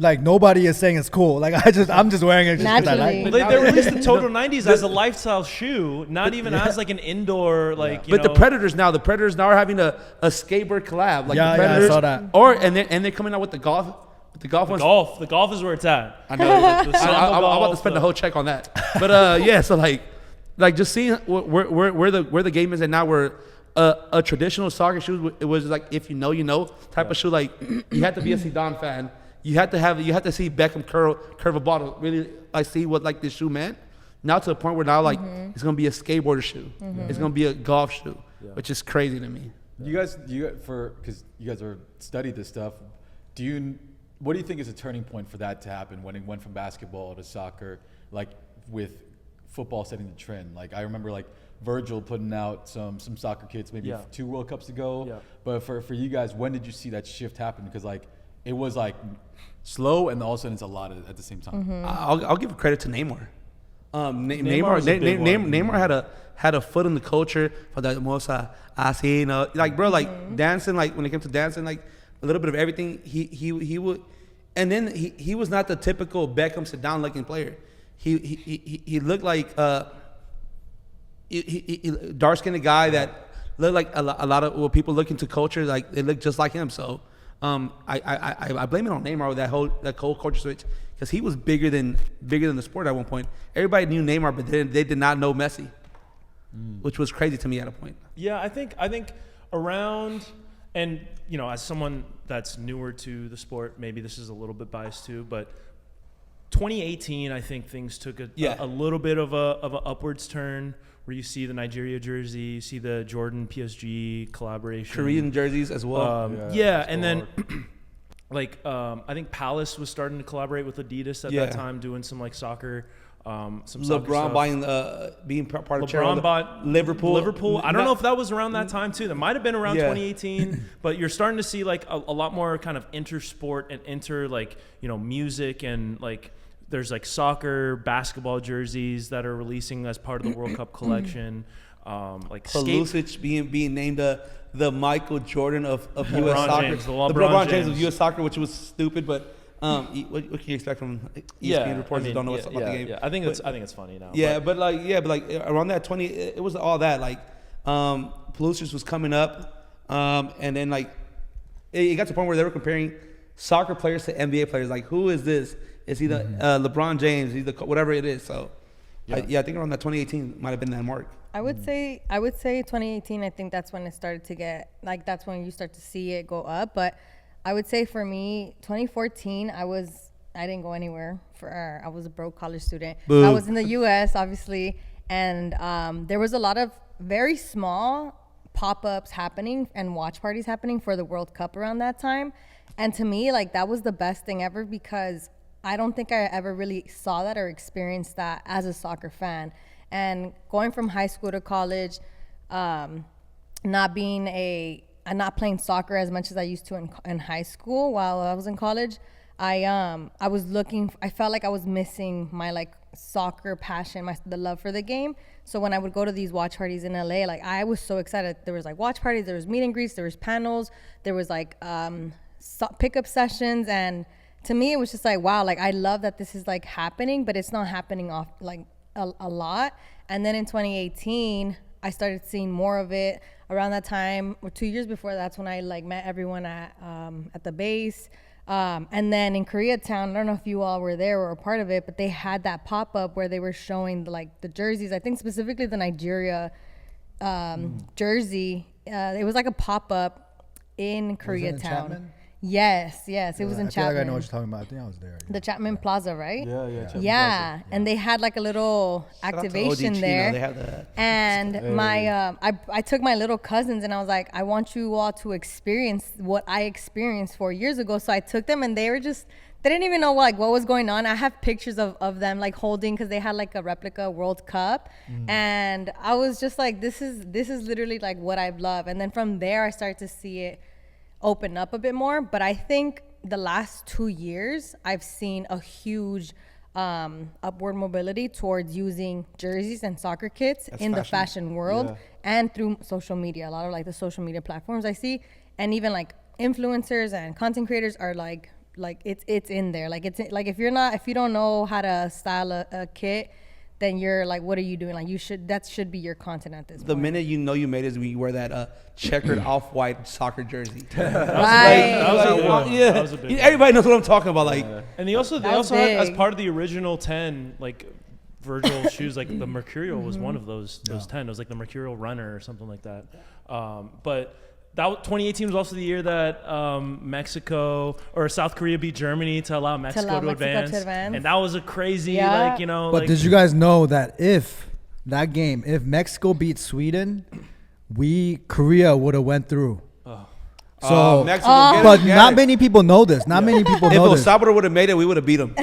like nobody is saying it's cool. Like I'm just wearing it just 'cause I like it. But they released the Total 90s as a lifestyle shoe, not even as like an indoor like. But the Predators now are having a skateboard collab. Like the Predators, I saw that. And they're coming out with the golf. The golf is where it's at. I know. I'm about to spend the whole check on that. But yeah, so like just seeing where the game is, and now we're a traditional soccer shoe. It was like if you know type of shoe. Like you had to be a Zidane fan. You had to see Beckham curve a ball to really like see what like this shoe meant. Now to the point where now like it's gonna be a skateboarder shoe. It's gonna be a golf shoe, which is crazy to me. Because you guys are studied this stuff. What do you think is a turning point for that to happen when it went from basketball to soccer, like with football setting the trend? Like I remember like Virgil putting out some soccer kits maybe 2 World Cups ago. Yeah. But for you guys, when did you see that shift happen? Because like it was like slow and all of a sudden it's a lot at the same time. I'll give credit to Neymar. Neymar had a foot in the culture for the mosa así, like bro, like dancing, like when it came to dancing, like a little bit of everything. He would, and then he was not the typical Beckham sit down looking player. He looked like dark skinned guy that looked like a lot of people look into culture, like they look just like him. So I blame it on Neymar with that whole culture switch. Because he was bigger than the sport at one point. Everybody knew Neymar, but they did not know Messi, which was crazy to me at a point. Yeah, I think around, and as someone that's newer to the sport, maybe this is a little bit biased too, but 2018, I think things took a little bit of an upwards turn, where you see the Nigeria jersey, you see the Jordan PSG collaboration, Korean jerseys as well. And then. I think Palace was starting to collaborate with Adidas at that time, doing some like soccer, some soccer LeBron stuff. buying, being part of LeBron bought Liverpool. I don't know if that was around that time too. That might have been around 2018. But you're starting to see like a lot more kind of inter-sport and music, and like there's like soccer, basketball jerseys that are releasing as part of the World Cup collection. Pulisic being named the Michael Jordan of U.S. soccer. James, the LeBron James of U.S. soccer, which was stupid, but what can you expect from ESPN reporters who don't know what's about the game? Yeah, I think it's funny now. But around that 20, it was all that like Pulisic was coming up, and then like it got to the point where they were comparing soccer players to NBA players. Like, who is this? Is he the LeBron James? He's the whatever it is. So I think around that 2018 might have been that mark. I would say 2018. I think that's when it started to get like, that's when you start to see it go up. But I would say for me, 2014, I didn't go anywhere. I was a broke college student. Boo. I was in the U.S. obviously, and there was a lot of very small pop-ups happening and watch parties happening for the World Cup around that time. And to me, like, that was the best thing ever, because I don't think I ever really saw that or experienced that as a soccer fan. And going from high school to college, not playing soccer as much as I used to in high school while I was in college, I felt like I was missing my like soccer passion, the love for the game. So when I would go to these watch parties in LA, like I was so excited. There was like watch parties, there was meet and greets, there was panels, there was like pickup sessions, and to me it was just like, wow, like I love that this is like happening, but it's not happening off like a lot. And then in 2018 I started seeing more of it. Around that time, or 2 years before, that's when I like met everyone at the base. And then in Koreatown, I don't know if you all were there or a part of it, but they had that pop-up where they were showing the jerseys. I think specifically the Nigeria jersey. It was like a pop-up in Koreatown. Yes, it was in Chapman. I feel like I know what you're talking about. I think I was there. The Chapman Plaza, right? Yeah. Chapman Plaza. And they had like a little activation there. They had that. And I took my little cousins and I was like, I want you all to experience what I experienced 4 years ago. So I took them and they didn't even know what was going on. I have pictures of them like holding, because they had like a replica World Cup. And I was just like, this is literally like what I've loved. And then from there I started to see it open up a bit more. But I think the last 2 years, I've seen a huge upward mobility towards using jerseys and soccer kits in the fashion world and through social media. A lot of like the social media platforms I see, and even like influencers and content creators are like it's in there. Like it's like if you don't know how to style a kit, then you're like, what are you doing? Like that should be your content at this point. The minute you know you made it is when you wear that checkered off-white soccer jersey. That was a big one. Everybody knows what I'm talking about. Like, And they also had, as part of the original 10, like Virgil shoes, like the Mercurial was one of those 10. It was like the Mercurial Runner or something like that. But that 2018 was also the year that Mexico or South Korea beat Germany to allow Mexico to advance. And that was a crazy, But did you guys know that if Mexico beat Sweden, Korea would have went through. So, Mexico, but not many people know this. Not many people know this. If El Salvador would have made it, we would have beat them.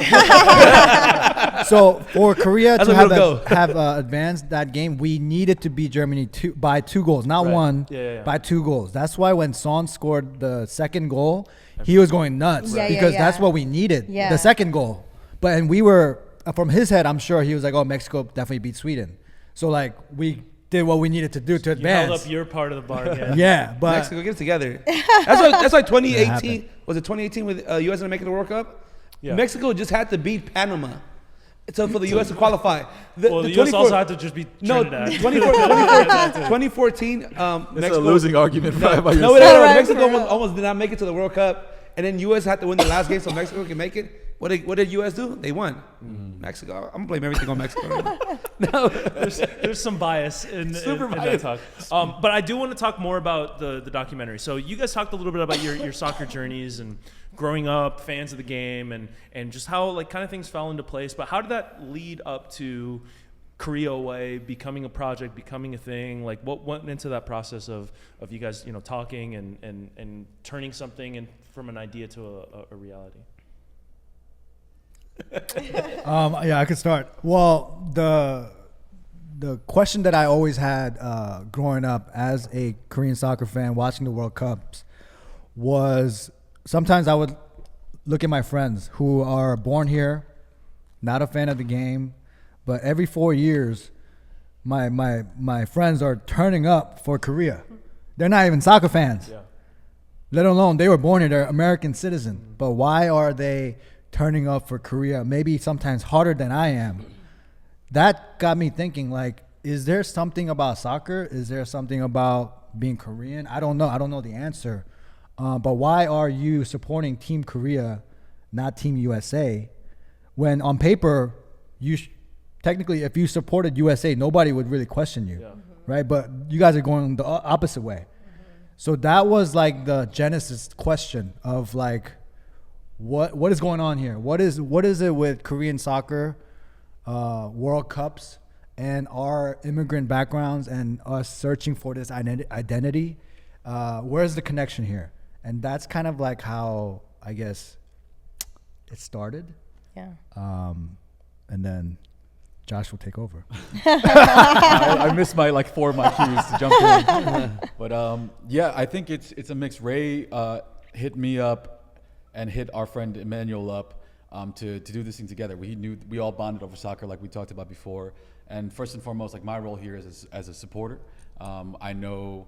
So for Korea That's to where have advanced that game, we needed to beat Germany by 2 goals, not one, by 2 goals. That's why when Son scored the second goal, he was going nuts because that's what we needed, the second goal. And we were, from his head, I'm sure he was like, oh, Mexico definitely beat Sweden. So like we did what we needed to do to advance. You held up your part of the bargain. But Mexico, get it together. That's why 2018, was it 2018 with U.S. and making the World Cup? Yeah. Mexico just had to beat Panama. So for the U.S. to qualify. The U.S. also had to just beat Trinidad. 2014, Mexico. It's a losing argument. No, Mexico almost did not make it to the World Cup. And then U.S. had to win the last game so Mexico can make it. What did U.S. do? They won. Mexico. I'm going to blame everything on Mexico right now. No. There's some bias in that talk. But I do want to talk more about the documentary. So you guys talked a little bit about your soccer journeys and growing up, fans of the game, and just how like kind of things fell into place. But how did that lead up to Korea Away becoming a project, becoming a thing? Like what went into that process of you guys, talking and turning something from an idea to a reality? I could start. Well, the question that I always had growing up as a Korean soccer fan watching the World Cups was sometimes I would look at my friends who are born here, not a fan of the game, but every 4 years my friends are turning up for Korea. They're not even soccer fans. Yeah. Let alone they were born here, they're American citizens. But why are they turning up for Korea, maybe sometimes harder than I am? That got me thinking, like, is there something about soccer? Is there something about being Korean? I don't know. I don't know the answer. But why are you supporting Team Korea, not Team USA, when on paper, technically, if you supported USA, nobody would really question you, right? But you guys are going the opposite way. So that was like the genesis question of like, what is going on here? What is it with Korean soccer, World Cups, and our immigrant backgrounds and us searching for this identity? Where's the connection here? And that's kind of like how I guess it started. Yeah. And then Josh will take over. I missed my 4 of my cues to jump in. But I think it's a mix. Ray hit me up and hit our friend Emanuel up to do this thing together. We all bonded over soccer like we talked about before. And first and foremost, like my role here is as a supporter. I know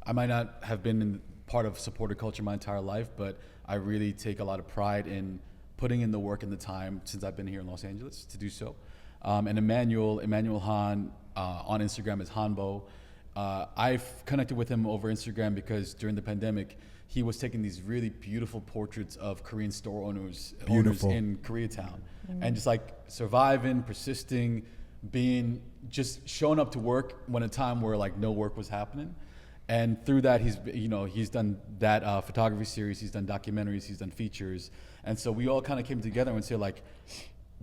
I might not have been part of supporter culture my entire life, but I really take a lot of pride in putting in the work and the time since I've been here in Los Angeles to do so. And Emanuel Hahn on Instagram is Hanbo. I've connected with him over Instagram because during the pandemic, he was taking these really beautiful portraits of Korean store owners in Koreatown, and just like surviving, persisting, just showing up to work when a time where like no work was happening. And through that, he's done that photography series, he's done documentaries, he's done features, and so we all kind of came together and said like,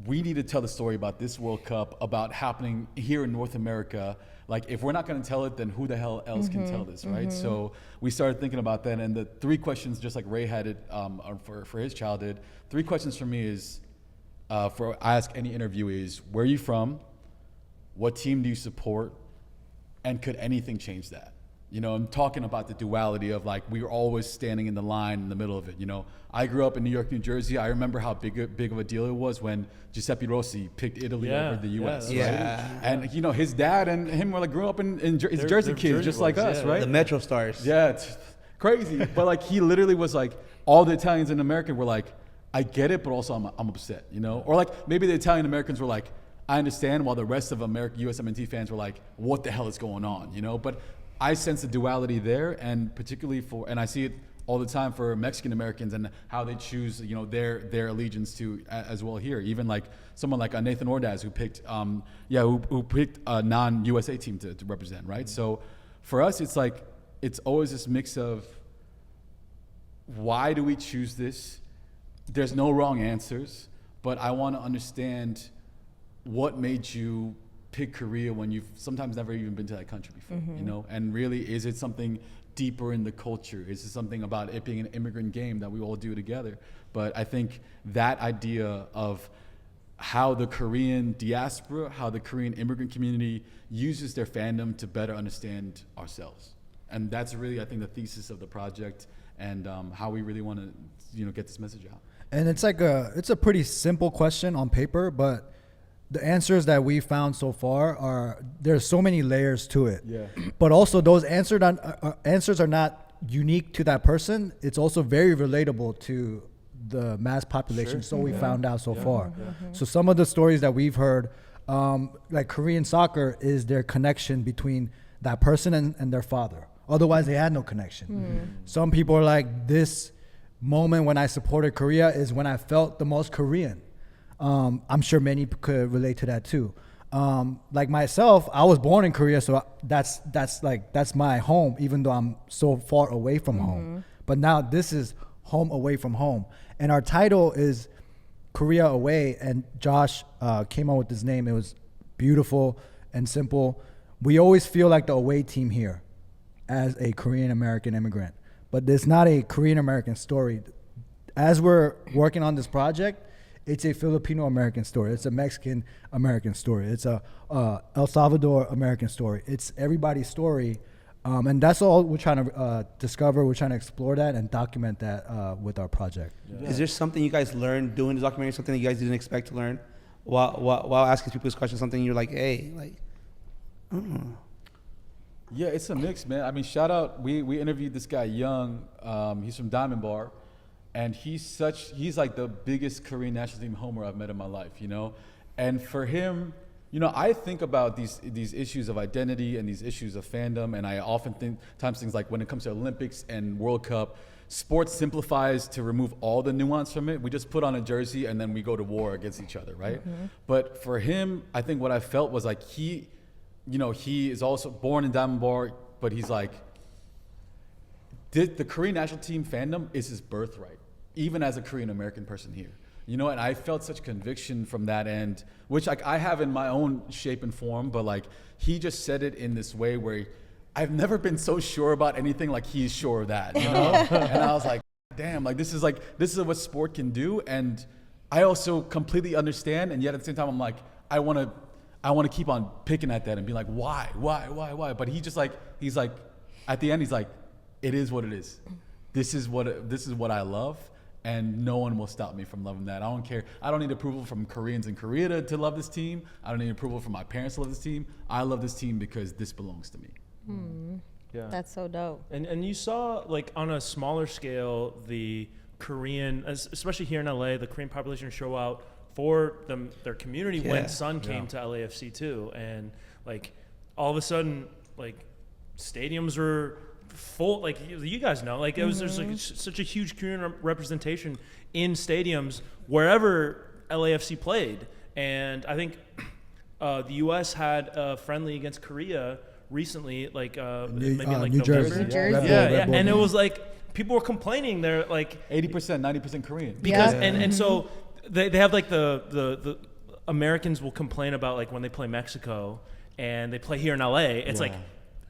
we need to tell the story about this World Cup, about happening here in North America. Like, if we're not going to tell it, then who the hell else can tell this, right? So we started thinking about that, and the 3 questions, just like Ray had it for his childhood, 3 questions for me is, I ask any interview is, where are you from? What team do you support? And could anything change that? You know, I'm talking about the duality of like we were always standing in the line in the middle of it. You know, I grew up in New York, New Jersey. I remember how big of a deal it was when Giuseppe Rossi picked Italy over the U.S. Right? And you know, his dad and him were like grew up in Jersey kids, just like us, right? The Metro Stars. Yeah, it's crazy. But like he literally was like, all the Italians in America were like, I get it, but also I'm upset, you know? Or like maybe the Italian Americans were like, I understand, while the rest of USMNT fans were like, what the hell is going on, you know? But I sense the duality there, and particularly and I see it all the time for Mexican Americans and how they choose, you know, their allegiance to as well here. Even like someone like Nathan Ordaz who picked, who picked a non-USA team to represent, right? So for us, it's like, it's always this mix of why do we choose this? There's no wrong answers, but I want to understand what made you pick Korea when you've sometimes never even been to that country before, you know? And really, is it something deeper in the culture? Is it something about it being an immigrant game that we all do together? But I think that idea of how the Korean diaspora, how the Korean immigrant community uses their fandom to better understand ourselves. And that's really, I think, the thesis of the project, and how we really want to, you know, get this message out. And it's like it's a pretty simple question on paper, but the answers that we found so far there's so many layers to it. Yeah. But also those answers are not unique to that person. It's also very relatable to the mass population. So we found out so far. So some of the stories that we've heard, like Korean soccer is their connection between that person and their father. Otherwise they had no connection. Some people are like, this moment when I supported Korea is when I felt the most Korean. I'm sure many could relate to that too. Like myself, I was born in Korea, so that's my home, even though I'm so far away from home. But now this is home away from home. And our title is Korea Away, and Josh came up with this name. It was beautiful and simple. We always feel like the away team here as a Korean American immigrant, but it's not a Korean American story. As we're working on this project, it's a Filipino American story. It's a Mexican American story. It's a El Salvador American story. It's everybody's story. And that's all we're trying to discover. We're trying to explore that and document that with our project. Is there something you guys learned doing the documentary, something that you guys didn't expect to learn while asking people this question, something you're like, hey, like, I don't know. Yeah, it's a mix, man. I mean, shout out, we interviewed this guy, Young. He's from Diamond Bar. And he's like the biggest Korean national team homer I've met in my life, you know? And for him, you know, I think about these issues of identity and these issues of fandom, and I often think things like when it comes to Olympics and World Cup, sports simplifies to remove all the nuance from it. We just put on a jersey and then we go to war against each other, right? But for him, I think what I felt was like he is also born in Diamond Bar, but he's like, the Korean national team fandom is his birthright, even as a Korean American person here. You know, and I felt such conviction from that end, which like I have in my own shape and form, but like he just said it in this way where I've never been so sure about anything like he's sure of that, you know? And I was like, damn, like this is what sport can do. And I also completely understand, and yet at the same time I'm like, I want to keep on picking at that and be like, why? But he's like, at the end he's like, it is what it is. This is what I love, and no one will stop me from loving that. I don't care. I don't need approval from Koreans in Korea to love this team. I don't need approval from my parents to love this team. I love this team because this belongs to me. Yeah, that's so dope. And you saw, like, on a smaller scale, the Korean, especially here in LA, the Korean population show out for their community when Son came to LAFC too, and like all of a sudden, like stadiums were full. Like you guys know, like it was there's like such a huge Korean representation in stadiums wherever LAFC played, and I think the U.S. had a friendly against Korea recently, like maybe like New November. Jersey. Yeah, and it was like people were complaining. They're like 80%, 90% Korean. Because and so they have like the Americans will complain about like when they play Mexico and they play here in LA, it's like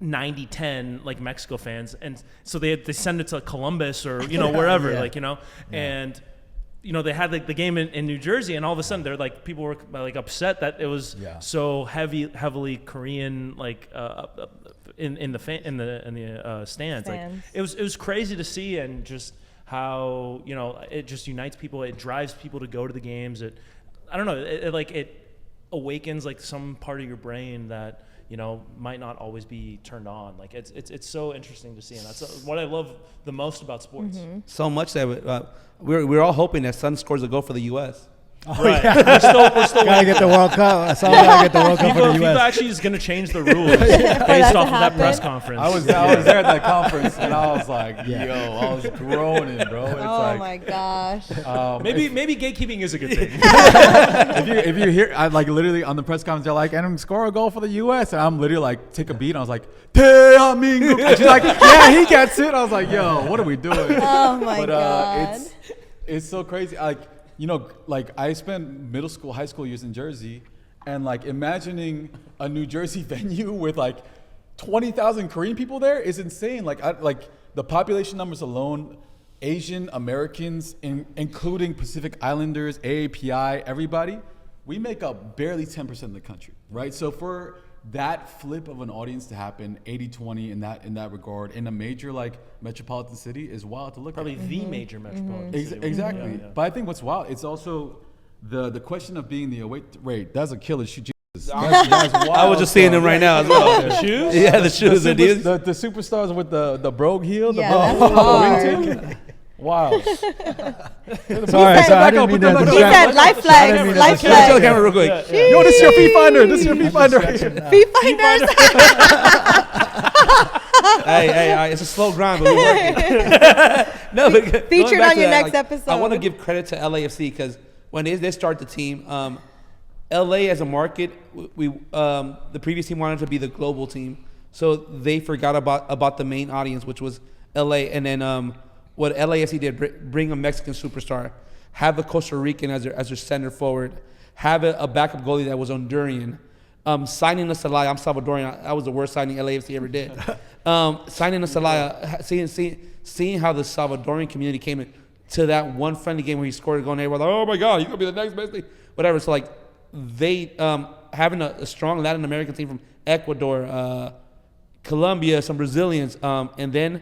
90-10 like Mexico fans, and so they send it to Columbus or wherever like and you know, they had like the game in New Jersey, and all of a sudden they're like, people were like upset that it was so heavily Korean, like in the stands. Like it was crazy to see, and just how, you know, it just unites people. It drives people to go to the games. I don't know, it awakens like some part of your brain that, you know, might not always be turned on. Like it's so interesting to see, and that's what I love the most about sports. So much that we're all hoping that Son scores a goal for the U.S. Oh, Right. yeah. We're still Gotta get the World Cup. Someone gotta get the World Cup for the FIFA U.S. actually is going to change the rules based off of that press conference. I was there at that conference, and I was like, yo, I was groaning, bro. It's Oh my gosh. Maybe gatekeeping is a good thing. if you hear, I like literally on the press conference, they're like, and score a goal for the U.S. And I'm literally like, take a beat. And I was like, Taehamingguk. And she's like, yeah, he gets it. I was like, yo, what are we doing? Oh my god. It's so crazy. Like, you know, like I spent middle school, high school years in Jersey, and like imagining a New Jersey venue with like 20,000 Korean people there is insane. Like, like the population numbers alone, Asian Americans, including Pacific Islanders, AAPI, everybody, we make up barely 10% of the country, right? So for that flip of an audience to happen, 80-20 in that regard, in a major like metropolitan city is wild to look Probably at. the major metropolitan city. Exactly. Yeah. But I think what's wild, it's also the question of being the away rate. That's a killer shoot. That's wild. I was just seeing them right now as well. The shoes? Yeah, the shoes. The superstars with the brogue heel, the Yeah, brogue that's wingtip. Wow. Sorry, I didn't mean to He distract. said life flags, life Can I tell the flags. camera real quick? Yo, this is your feet finder. This is your feet finder. Fee finders. Hey, it's a slow grind, but we're working. No, but going Featured back on to your that, next like, episode. I want to give credit to LAFC because when they start the team, LA as a market, the previous team wanted to be the global team, so they forgot about the main audience, which was LA, and then what LAFC did, bring a Mexican superstar, have a Costa Rican as their center forward, have a backup goalie that was Honduran, signing a Salaya. I'm Salvadorian. That was the worst signing LAFC ever did. Signing a Salaya, seeing how the Salvadorian community came in to that one friendly game where he scored a goal, and everyone was like, oh my God, he's gonna be the next best thing, whatever. So like they having a strong Latin American team from Ecuador, Colombia, some Brazilians, and then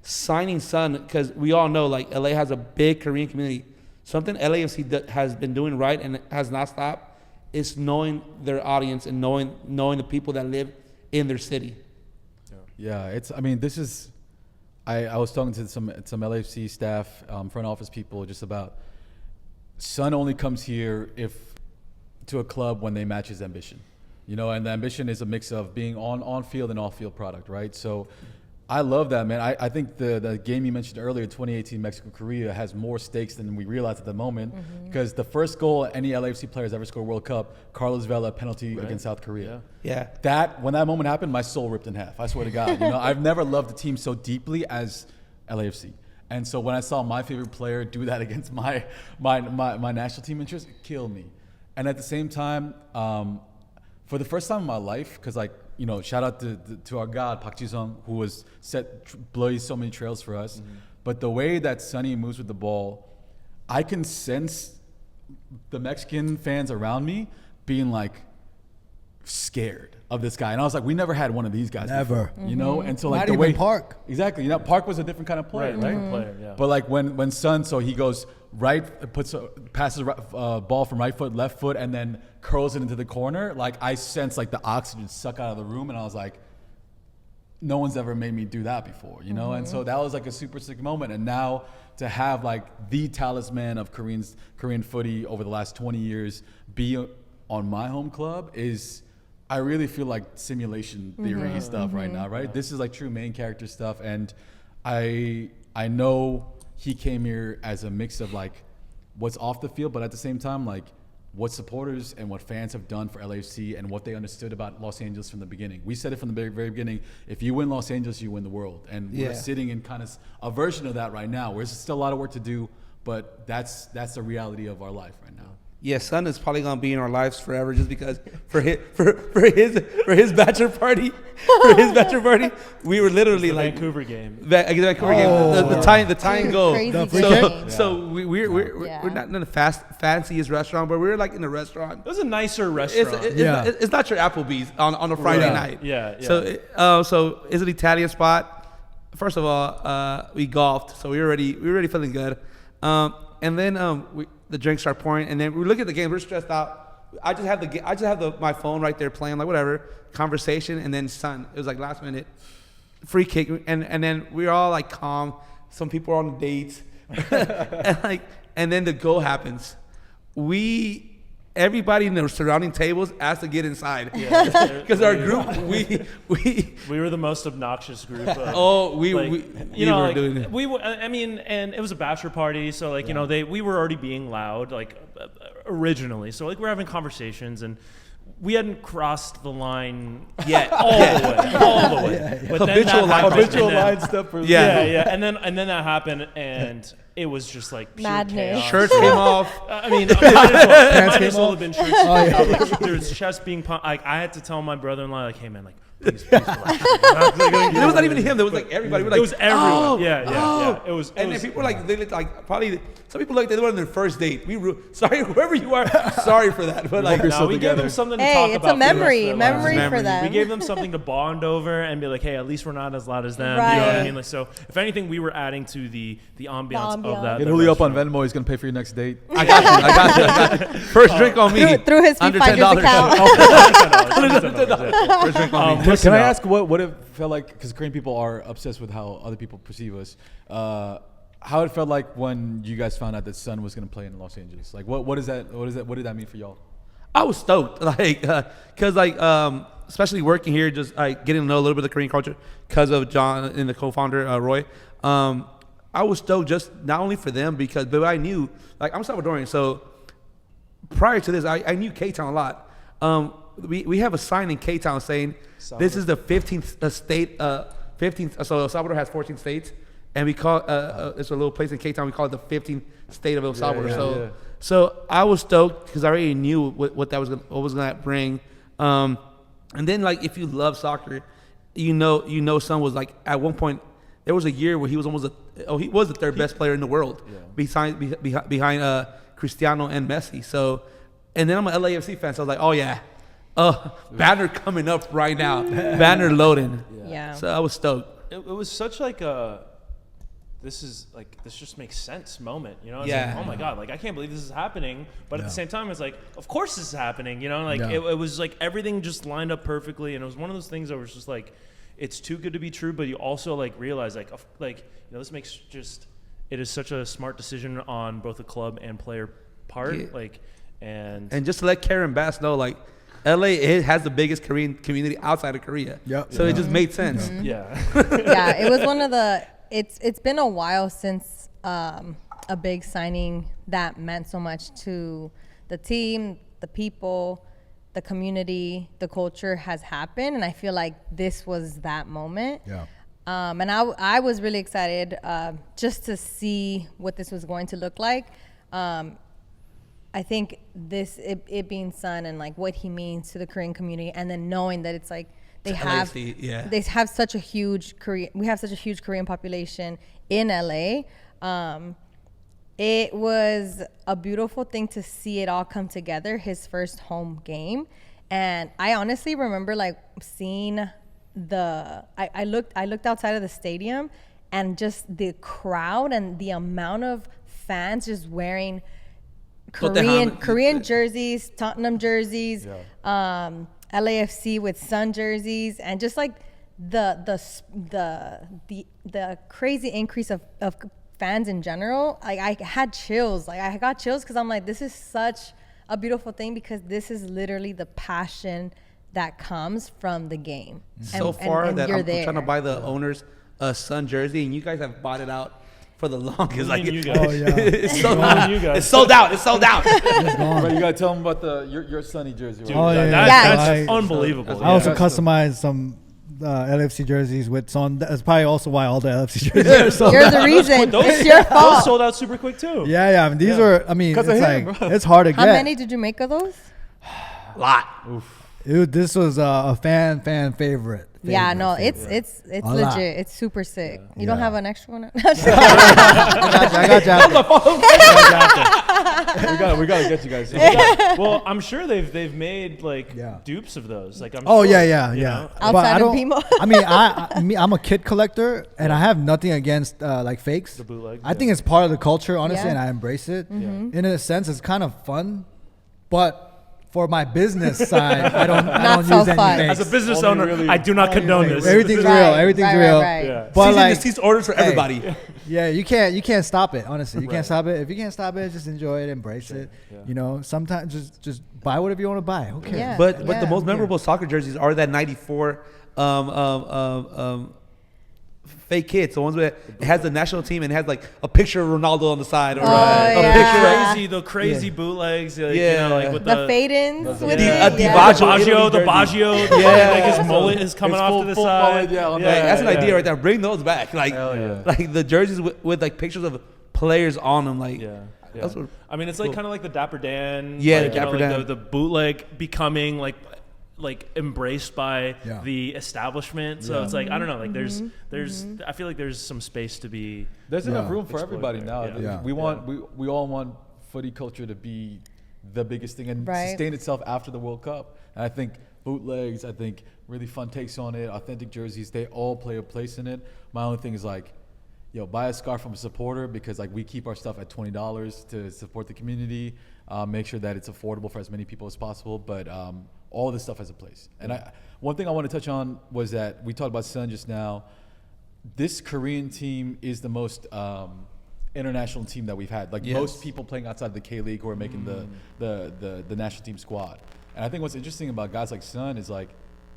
signing Son, because we all know like LA has a big Korean community. Something LAFC has been doing right and has not stopped is knowing their audience and knowing the people that live in their city. Yeah, this is, I was talking to some LAFC staff, front office people, just about Son only comes here to a club when they match his ambition, you know, and the ambition is a mix of being on field and off field product, right? So I love that, man. I think the game you mentioned earlier, 2018 Mexico-Korea, has more stakes than we realize at the moment, because the first goal any LAFC players ever scored World Cup, Carlos Vela penalty against South Korea. Yeah. When that moment happened, my soul ripped in half. I swear to God. You know, I've never loved a team so deeply as LAFC. And so when I saw my favorite player do that against my national team interest, it killed me. And at the same time, for the first time in my life, because like, you know, shout out to our God, Park Ji-sung, who was blazed so many trails for us. But the way that Sonny moves with the ball, I can sense the Mexican fans around me being like scared of this guy. And I was like, we never had one of these guys Never. before, you know? And so like Not the even way Park. Exactly. You know, Park was a different kind of player, right? Player, yeah. But like when Son, so he goes passes ball from right foot, left foot, and then curls it into the corner. Like I sense like the oxygen suck out of the room, and I was like, no one's ever made me do that before, you know? And so that was like a super sick moment. And now to have like the talisman of Korean footy over the last 20 years be on my home club is, I really feel like simulation theory stuff right now, right? This is like true main character stuff, and I know he came here as a mix of like what's off the field, but at the same time like what supporters and what fans have done for LAFC and what they understood about Los Angeles from the beginning. We said it from the very, very beginning, if you win Los Angeles, you win the world. And we're sitting in kind of a version of that right now, where there's still a lot of work to do, but that's the reality of our life right now. yeah, Son is probably gonna be in our lives forever, just because for his bachelor party, we were literally The like Vancouver game. Vancouver game, the tie and go. Crazy So- game. So we're Yeah. not in the fanciest restaurant, but we were like in a restaurant. It was a nicer restaurant. It's not your Applebee's on a Friday Right. night. Yeah. So it's an Italian spot. First of all, we golfed, so we were already feeling good. And then the drinks start pouring, and then we look at the game. We're stressed out. I just have my phone right there playing, like whatever conversation, and then Son. It was like last minute free kick, and then we were all like calm. Some people are on dates, and then the goal happens. Everybody in the surrounding tables asked to get inside because our group we were the most obnoxious group. we were doing it. I mean, and it was a bachelor party, so like we were already being loud like originally. So like we're having conversations and we hadn't crossed the line yet all the way. But Habitual line step. And then that happened and. It was just like pure Madness. chaos. Shirts came off. I mean, might as well have been shirts. yeah. There's chest being pumped. Like I had to tell my brother-in-law, like, hey man, like please relax. It was not even him. There was like everybody. We're like, it was everyone. Oh, Yeah. It was. And then people were like, they looked like probably some people like they were on their first date. Sorry, whoever you are, sorry for that. But like, no, we gave them something to talk Hey, it's about. a memory, for the rest of their lives. for them. We gave them something to bond over and be like, hey, at least we're not as loud as them. Right. You know what I mean? Like, so if anything, we were adding to the ambiance of that. Get that Julio up on restaurant. Venmo. He's gonna pay for your next date. I got you. First drink on me. Through his Under Fighters $10. account. First drink on me. Can I ask what it felt like? Because Korean people are obsessed with how other people perceive us. How it felt like when you guys found out that Son was going to play in Los Angeles. Like, what is that? What did that mean for y'all? I was stoked, like, cause like, especially working here, just like getting to know a little bit of the Korean culture, cause of John and the co-founder Roy. I was stoked just not only for them but I knew, like, I'm Salvadorian, so prior to this, I knew K-Town a lot. We have a sign in K-Town saying this is the 15th state, 15th. So El Salvador has 14 states, and we call it's a little place in K-Town. We call it the 15th state of El Salvador. So I was stoked because I already knew what was gonna bring. And then like if you love soccer, you know Son was like at one point there was a year where he was he was the third best player in the world behind Cristiano and Messi. So, and then I'm an LAFC fan, so I was like, oh yeah. Banner coming up right now. Banner loading. Yeah. So I was stoked. It was such like a this just makes sense moment, you know? It's Yeah. like, oh my God, like I can't believe this is happening. But at the same time, it's like, of course this is happening, you know? Like it was like everything just lined up perfectly, and it was one of those things that was just like, it's too good to be true, but you also like realize like this makes it is such a smart decision on both the club and player part. Yeah. And just to let Karen Bass know, like LA has the biggest Korean community outside of Korea. Yep. So it just made sense. Mm-hmm. yeah. It was one of the. It's been a while since a big signing that meant so much to the team, the people, the community, the culture has happened, and I feel like this was that moment. Yeah. And I was really excited just to see what this was going to look like. I think it being Son and like what he means to the Korean community, and then knowing that it's like they have such a huge Korean population in LA. It was a beautiful thing to see it all come together. His first home game, and I honestly remember like seeing I looked outside of the stadium, and just the crowd and the amount of fans just wearing Korean jerseys, Tottenham jerseys, LAFC with Son jerseys, and just like the crazy increase of fans in general. Like I had chills. Like I got chills because I'm like, this is such a beautiful thing, because this is literally the passion that comes from the game. So far and that you're I'm there. trying to buy the owner's Son jersey, and you guys have bought it out for the longest. Like you guys. Oh yeah. it's sold out. It's sold out. Right, you gotta tell them about your Sonny jersey. Right? Dude, Oh, yeah. that's Yeah. unbelievable. I also customized some LAFC jerseys with Son. That's probably also why all the LAFC jerseys are sold You're out. the reason. Those- It's your Those fault. sold out super quick too. Yeah. I mean, these are. I mean, it's 'Cause of him, like bro. it's hard to How get. many did you make of those? Lot. This was a fan favorite. Yeah, no, favorite. it's A lot. legit. It's super sick. You don't Yeah. have an extra one? I got you. We gotta get you guys. Well, I'm sure they've made like Yeah. dupes of those. Like I'm. Oh sure, yeah. you know? But Outside I of don't. BMO. I mean, I'm a kid collector, and I have nothing against like fakes. The bootlegs, I think it's part of the culture, honestly, Yeah. and I embrace it. Mm-hmm. In a sense, it's kind of fun, but for my business side, I don't Not use so any fun. fakes. As a business Only owner, really- I do not only condone really- this. Everything's Right, real. Everything's right, real. right. Yeah. But Cease and like, desist orders for hey, everybody. yeah, you can't stop it. Honestly, you can't stop it. If you can't stop it, just enjoy it, embrace it. Yeah. You know, sometimes just buy whatever you want to buy. Who cares? Yeah. But the Yeah. most memorable soccer jerseys are that '94 fake kits. The ones where it has the national team and it has like a picture of Ronaldo on the side or Oh, a yeah. picture. The crazy bootlegs. Like, Yeah. you know, like with The fade-ins The- with Yeah. it. The Yeah. Baggio. the Italy Baggio, Yeah. like his mullet is coming It's off full- to the full side. mullet, yeah, on Like, that's an yeah. idea right there. Bring those back. Like, Hell yeah. like the jerseys with like pictures of players on them. Like, Yeah. Yeah. That's what- I mean, it's like kind of like the Dapper Dan. Yeah, like, the Dapper like Dan. The bootleg becoming like embraced by Yeah. the establishment. So Yeah. it's like I don't know. Like Mm-hmm. there's I feel like there's some space to be. There's Yeah. enough room for Exploit everybody there, now. yeah. Yeah. We all want footy culture to be the biggest thing and Right. sustain itself after the World Cup. And I think bootlegs, I think really fun takes on it, authentic jerseys, they all play a place in it. My only thing is like, buy a scarf from a supporter because like we keep our stuff at $20 to support the community, make sure that it's affordable for as many people as possible. But all this stuff has a place. And one thing I want to touch on was that we talked about Son just now. This Korean team is the most international team that we've had. Like Yes. most people playing outside the K-League who are making the national team squad. And I think what's interesting about guys like Son is like,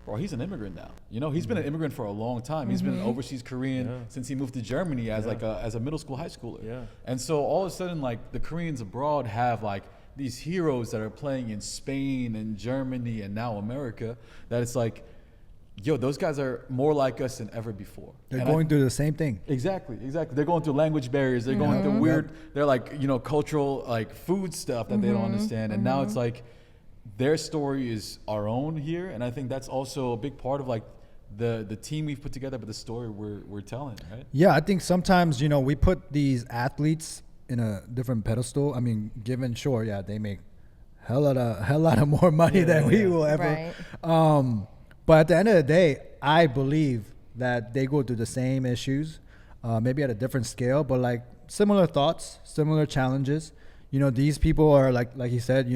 bro, he's an immigrant now. You know, he's been an immigrant for a long time. He's been an overseas Korean Yeah. since he moved to Germany as Yeah. like as a middle school, high schooler. Yeah. And so all of a sudden, like the Koreans abroad have like these heroes that are playing in Spain and Germany and now America. That it's like, those guys are more like us than ever before. They're And going through the same thing. Exactly. They're going through language barriers. They're going through weird. They're like cultural like food stuff that they don't understand. And now it's like their story is our own here, and I think that's also a big part of like the team we've put together, but the story we're telling, right? Yeah, I think sometimes we put these athletes in a different pedestal. I mean, given they make hell lot of more money than we will ever. Right. But at the end of the day, I believe that they go through the same issues, maybe at a different scale, but like similar thoughts, similar challenges. These people are like he said,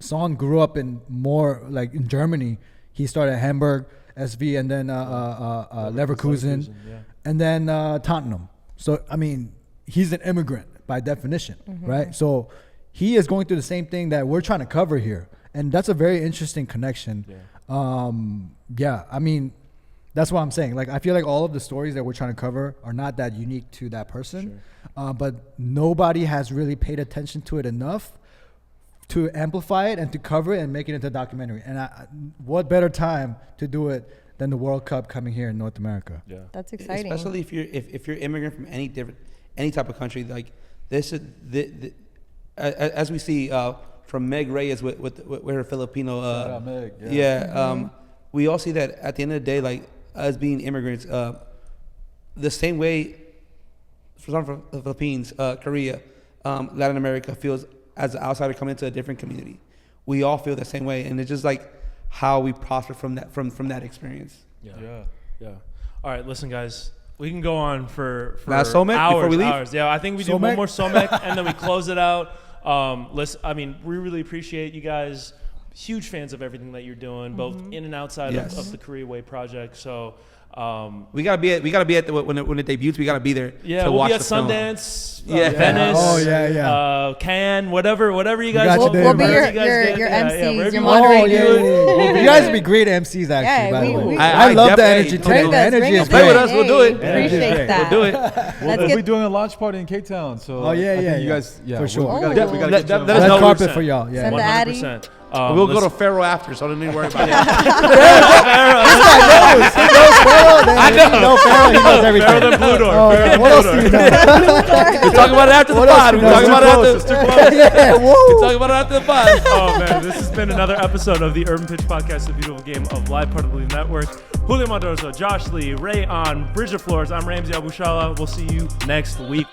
Son grew up in more like in Germany. He started at Hamburg, SV, and then Leverkusen, yeah. and then Tottenham. So, I mean, he's an immigrant by definition, right? So he is going through the same thing that we're trying to cover here. And that's a very interesting connection. Yeah. I mean, that's what I'm saying. Like, I feel like all of the stories that we're trying to cover are not that unique to that person. But nobody has really paid attention to it enough to amplify it and to cover it and make it into a documentary. And what better time to do it than the World Cup coming here in North America? Yeah. That's exciting. Especially if you're immigrant from any type of country, like this is as we see from Meg Reyes with her Filipino. Shout out Meg, We all see that at the end of the day, like us being immigrants, the same way for some from the Philippines, Korea, Latin America feels as an outsider coming into a different community. We all feel the same way, and it's just like how we prosper from that experience. Yeah. All right, listen, guys. We can go on for Last Somek hours. before we leave? Hours. Yeah, I think we do Somek? one more Somek and then we close it out. We really appreciate you guys. Huge fans of everything that you're doing, both in and outside of the Korea Way project. So we gotta be at when it debuts. We gotta be there. yeah, to we'll watch be at the film. Sundance Venice, Cannes, whatever you guys got want. you We'll be there, your MCs, your Oh, moderators. You guys would be great MCs, actually. By the way, we- I love the definitely- energy today. Bring The us, energy bring is us Play great. with us, we'll do it. Appreciate that. We'll do it. Let's We'll get be doing a launch party in K-Town. So Oh, yeah, I think yeah, you yeah. guys, For sure. we gotta get Let you us on. know. Red carpet 100%. for y'all. Yeah. Send the Addy. 100%. We'll go to Faro after, so don't need to worry about it. I know. He knows everything. Farrell and Blue Door. Oh, Farrell and what else Blue do you Door. know? We'll talk about it after the What else pod. you We'll know? talk about it Close, after. it's too close. Yeah, We'll whoa. talk about it after the pod. Oh man, this has been another episode of the Urban Pitch Podcast, the beautiful game of live, part of the Believe Network. Julio Mendoza, Josh Lee, Ray On, Bridget Flores. I'm Ramsey Abushala. We'll see you next week.